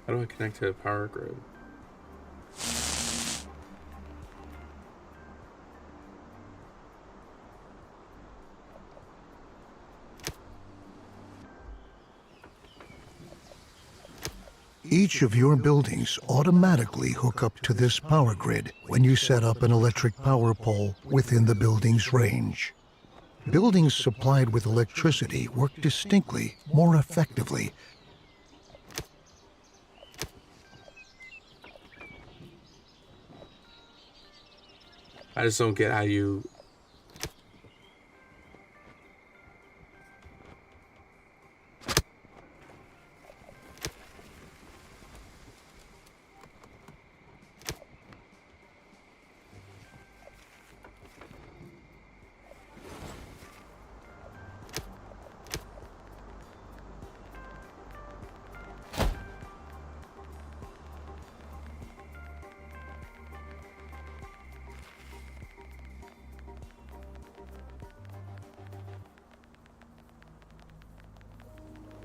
How do I connect to a power grid? Each of your buildings automatically hook up to this power grid when you set up an electric power pole within the building's range. Buildings supplied with electricity work distinctly, more effectively, I just don't get how you.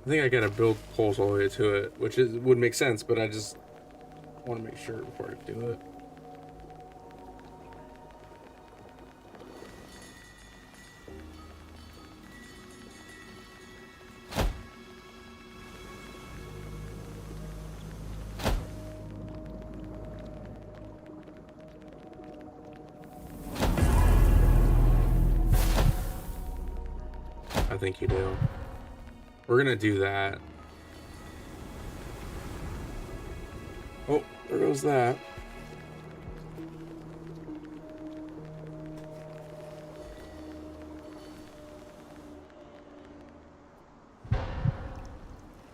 I think I gotta build poles all the way to it, which would make sense, but I just want to make sure before I do it. I think you do. We're gonna do that. Oh, there goes that.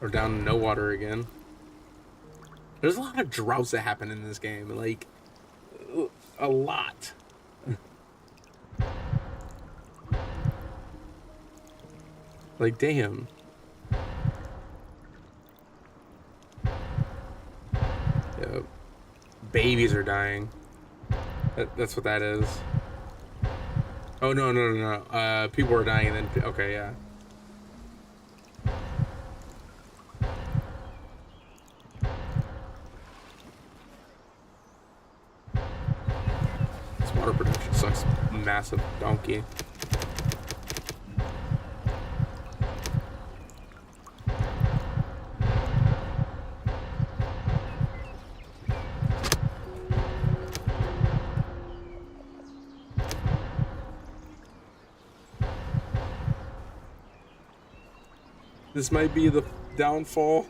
We're down to no water again. There's a lot of droughts that happen in this game, like a lot. Like, damn. Yep. Babies are dying. That's what that is. Oh, no. People are dying and then... Okay, yeah. This water production sucks. Massive donkey. This might be the downfall.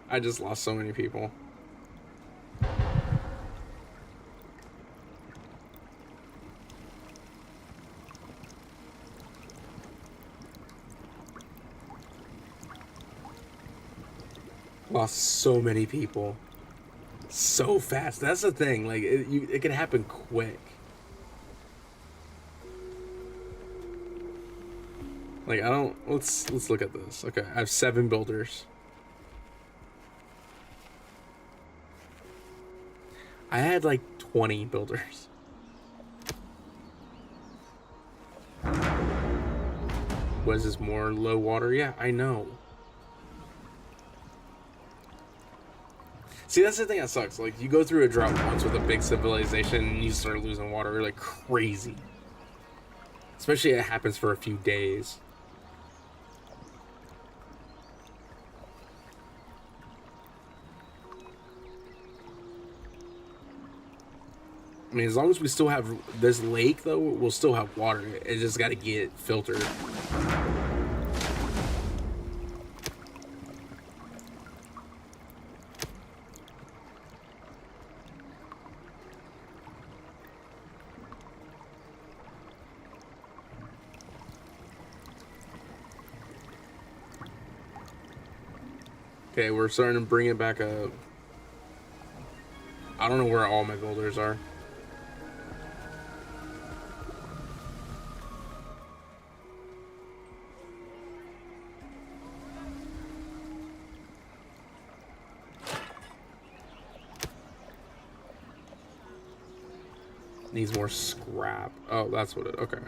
I just lost so many people. Lost so many people. So fast. That's the thing. Like, it can happen quick. Like, I don't... Let's look at this. Okay, I have 7 builders. I had like 20 builders. Was this more low water? Yeah, I know. See, that's the thing that sucks. Like, you go through a drought once with a big civilization and you start losing water like crazy. Especially if it happens for a few days. I mean, as long as we still have this lake, though, we'll still have water. It just got to get filtered. Okay, we're starting to bring it back up. I don't know where all my builders are. Needs more scrap. Oh, that's what it... Okay.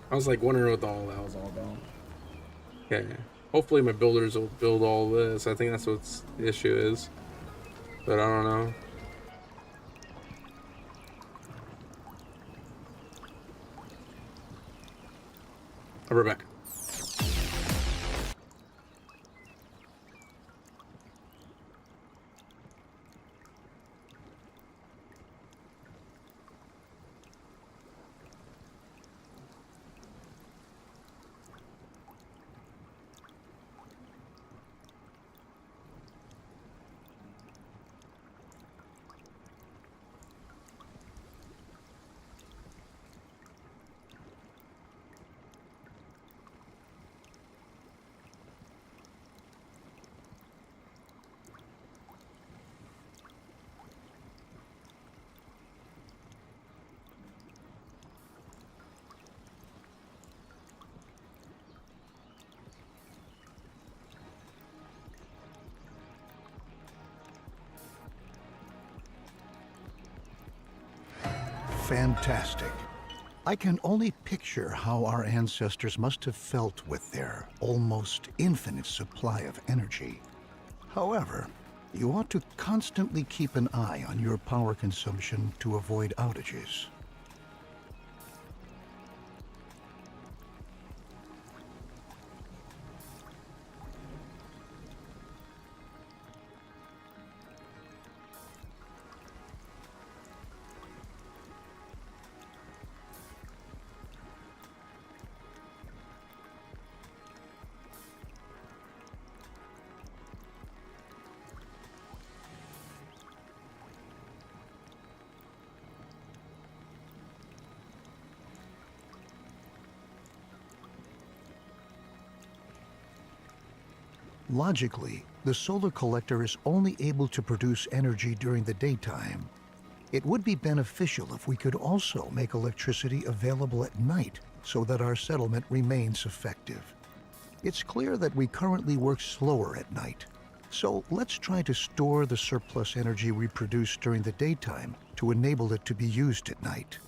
I was like wondering what all that was all about. Okay. Hopefully my builders will build all this. I think that's what the issue is. But I don't know. I'll be back. Fantastic. I can only picture how our ancestors must have felt with their almost infinite supply of energy. However, you ought to constantly keep an eye on your power consumption to avoid outages. Logically, the solar collector is only able to produce energy during the daytime. It would be beneficial if we could also make electricity available at night so that our settlement remains effective. It's clear that we currently work slower at night, so let's try to store the surplus energy we produce during the daytime to enable it to be used at night.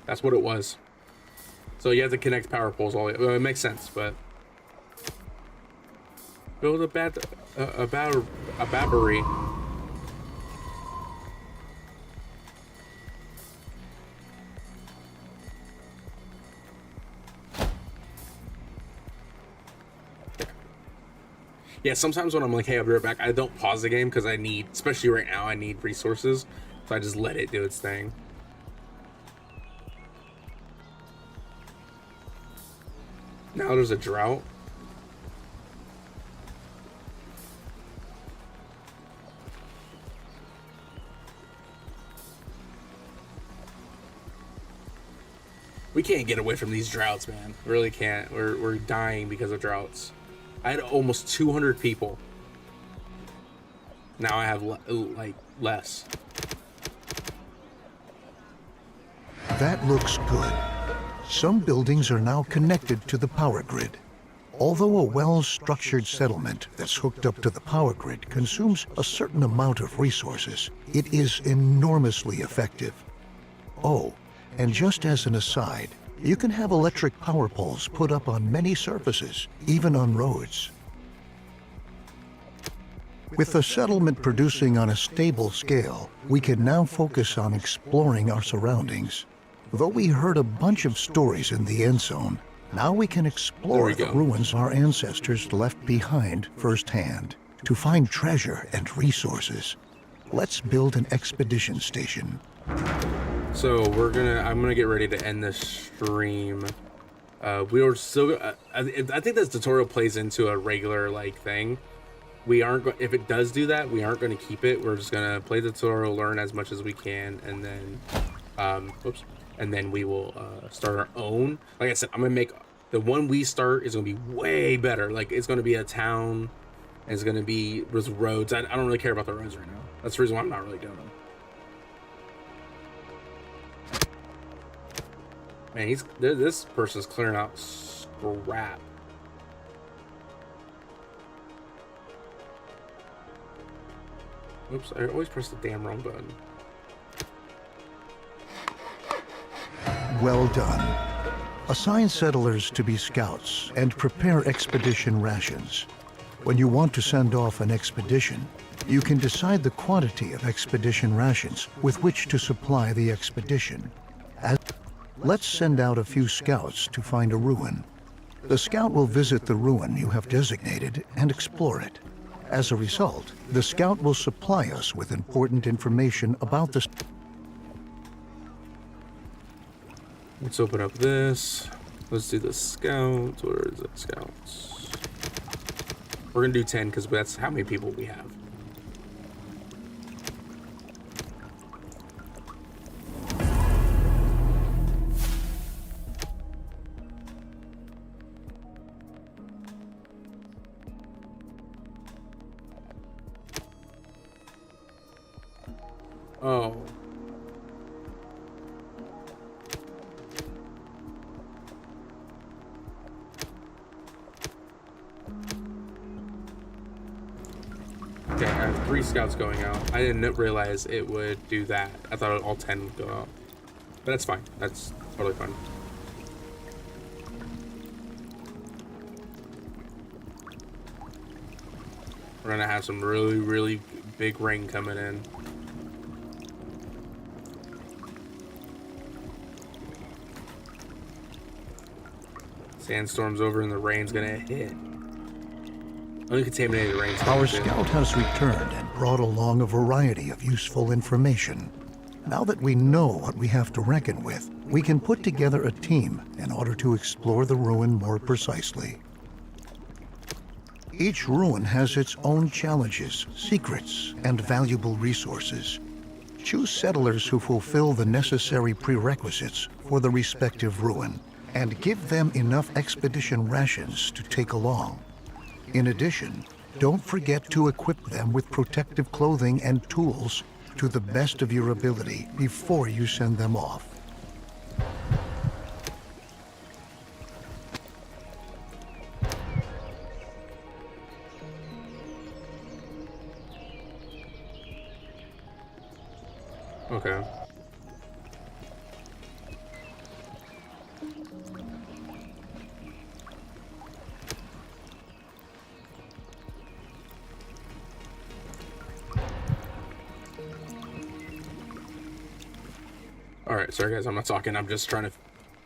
That's what it was. So you have to connect power poles all the way. Well, it makes sense, but build a battery. Yeah, sometimes when I'm like, hey, I'll be right back, I don't pause the game because I need, especially right now, I need resources. So I just let it do its thing. Now there's a drought. We can't get away from these droughts, man. We really can't. We're dying because of droughts. I had almost 200 people. Now I have like less. That looks good. Some buildings are now connected to the power grid. Although a well-structured settlement that's hooked up to the power grid consumes a certain amount of resources, it is enormously effective. Oh, and just as an aside, you can have electric power poles put up on many surfaces, even on roads. With the settlement producing on a stable scale, we can now focus on exploring our surroundings. Though we heard a bunch of stories in the end zone, now we can explore the ruins our ancestors left behind firsthand to find treasure and resources. Let's build an expedition station. So I'm gonna get ready to end this stream. We are still. I think this tutorial plays into a regular thing. We aren't. If it does do that, we aren't going to keep it. We're just gonna play the tutorial, learn as much as we can, and then, and then we will start our own. Like I said, I'm gonna make the one we start is gonna be way better. Like it's gonna be a town. And it's gonna be with roads. I don't really care about the roads right now. That's the reason why I'm not really doing them. Man, this person's clearing out scrap. Oops, I always press the damn wrong button. Well done. Assign settlers to be scouts and prepare expedition rations. When you want to send off an expedition, you can decide the quantity of expedition rations with which to supply the expedition. Let's send out a few scouts to find a ruin. The scout will visit the ruin you have designated and explore it. As a result, the scout will supply us with important information about the... Let's open up this. Let's do the scouts. Where is it? Scouts. We're gonna do 10 because that's how many people we have. Oh. Okay, I have 3 scouts going out. I didn't realize it would do that. I thought all 10 would go out. But that's fine. That's totally fine. We're gonna have some really, really big rain coming in. Sandstorm's over and the rain's gonna hit. Uncontaminated rain's coming Our in. scout has returned and brought along a variety of useful information. Now that we know what we have to reckon with, we can put together a team in order to explore the ruin more precisely. Each ruin has its own challenges, secrets, and valuable resources. Choose settlers who fulfill the necessary prerequisites for the respective ruin, and give them enough expedition rations to take along. In addition, don't forget to equip them with protective clothing and tools to the best of your ability before you send them off. Okay. Alright, sorry guys, I'm not talking. I'm just trying to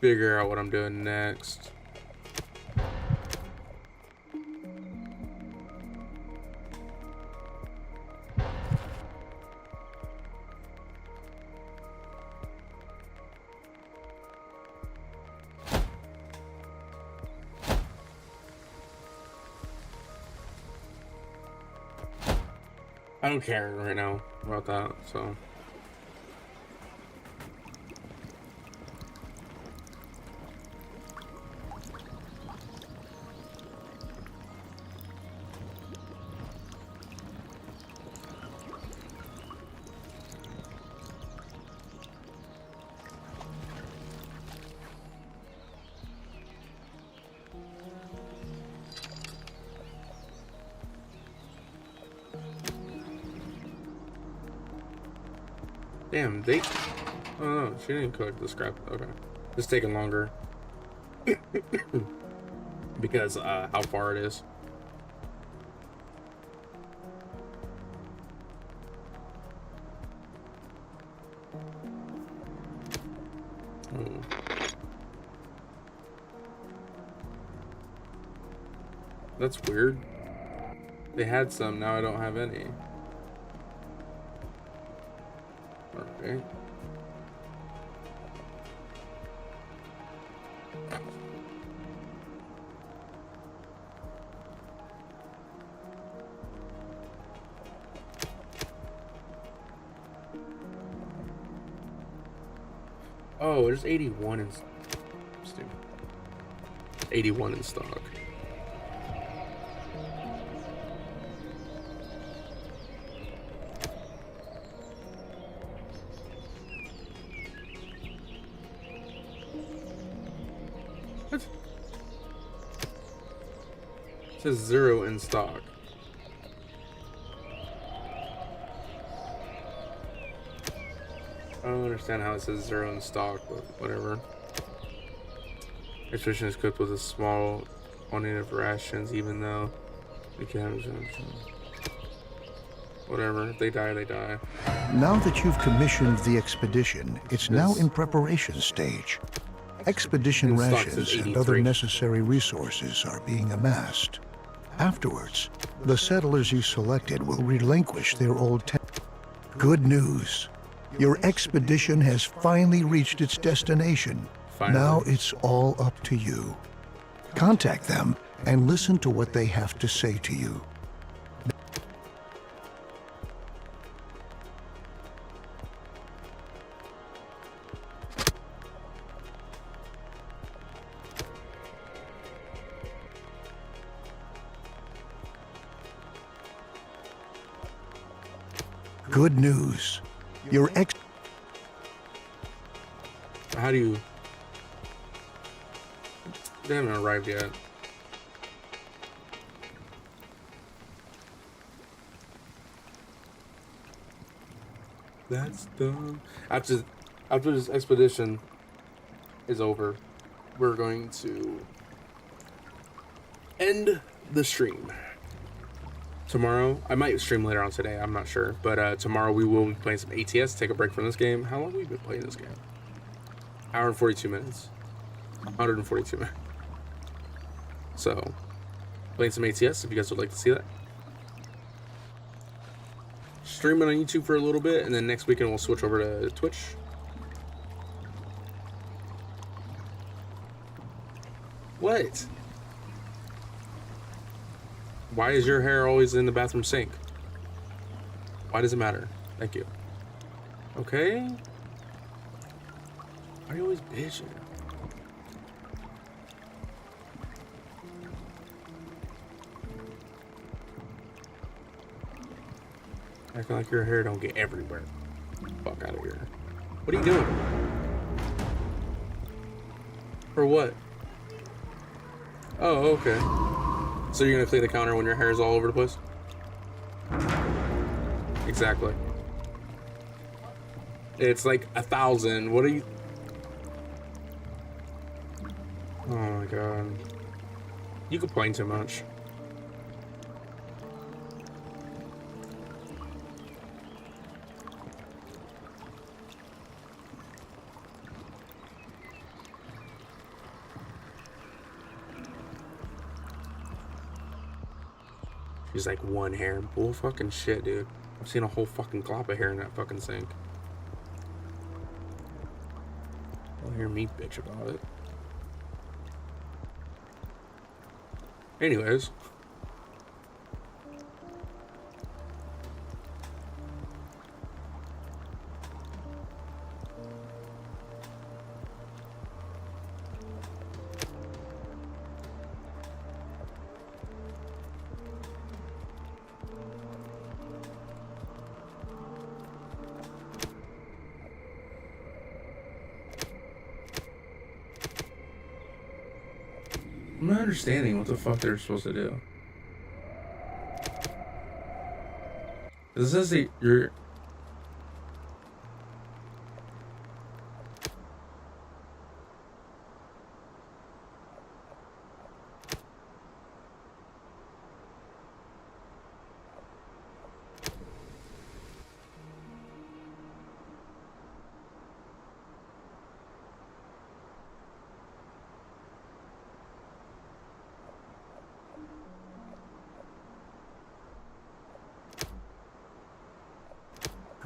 figure out what I'm doing next. I don't care right now about that, so. Damn, they... Oh no, she didn't collect the scrap. Okay. It's taking longer. Because, how far it is. Oh. That's weird. They had some, now I don't have any. Okay. Oh, there's 81 in... Stupid. 81 in stock. What? It says 0 in stock. I don't understand how it says 0 in stock, but whatever. Expedition is cooked with a small quantity of rations, even though we can. Whatever. If they die, they die. Now that you've commissioned the expedition, it's now in preparation stage. Expedition In stock rations says and other 83. necessary resources are being amassed. Afterwards, the settlers you selected will relinquish their old Good news. Your expedition has finally reached its destination. Finally. Now it's all up to you. Contact them and listen to what they have to say to you. Good news. Your ex... How do you... They haven't arrived yet. That's done. After this expedition is over, we're going to end the stream. Tomorrow, I might stream later on today, I'm not sure. But tomorrow we will be playing some ATS, take a break from this game. How long have we been playing this game? Hour and 42 minutes. 142 minutes. So, playing some ATS if you guys would like to see that. Streaming on YouTube for a little bit, and then next weekend we'll switch over to Twitch. What? Why is your hair always in the bathroom sink? Why does it matter? Thank you. Okay? Why are you always bitching? Acting like your hair don't get everywhere. Fuck out of here. What are you doing? For what? Oh, okay. So you're gonna clean the counter when your hair is all over the place? Exactly. It's like 1,000. What are you? Oh my god. You complain too much. She's like one hair. Bull fucking shit, dude. I've seen a whole fucking glop of hair in that fucking sink. You'll hear me bitch about it. Anyways. I'm not understanding what the fuck they're supposed to do. This says that you're...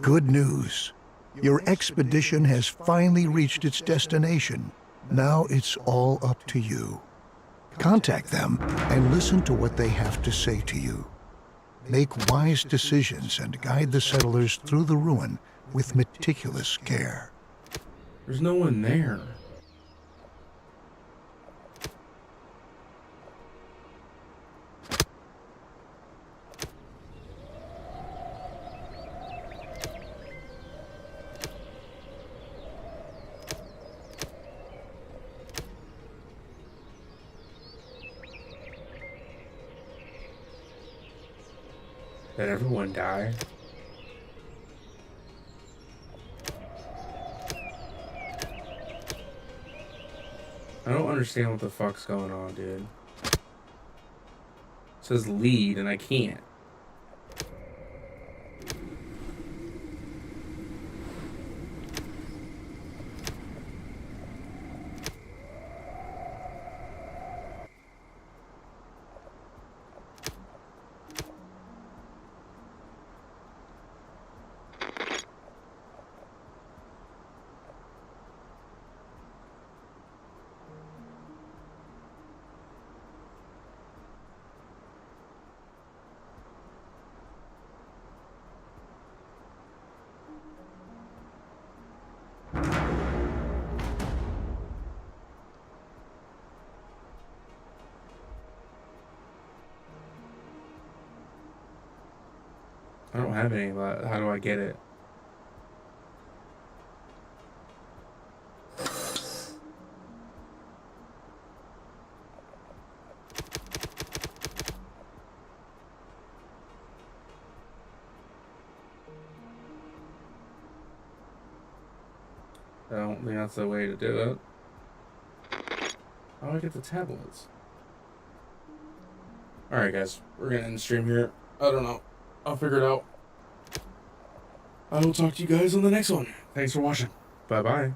Good news. Your expedition has finally reached its destination. Now it's all up to you. Contact them and listen to what they have to say to you. Make wise decisions and guide the settlers through the ruin with meticulous care. There's no one there. Did everyone die? I don't understand what the fuck's going on, dude. It says lead and I can't. I don't have any. How do I get it? I don't think that's the way to do it. How do I get the tablets? Alright guys, we're gonna end the stream here. I don't know. I'll figure it out. I will talk to you guys on the next one. Thanks for watching. Bye bye.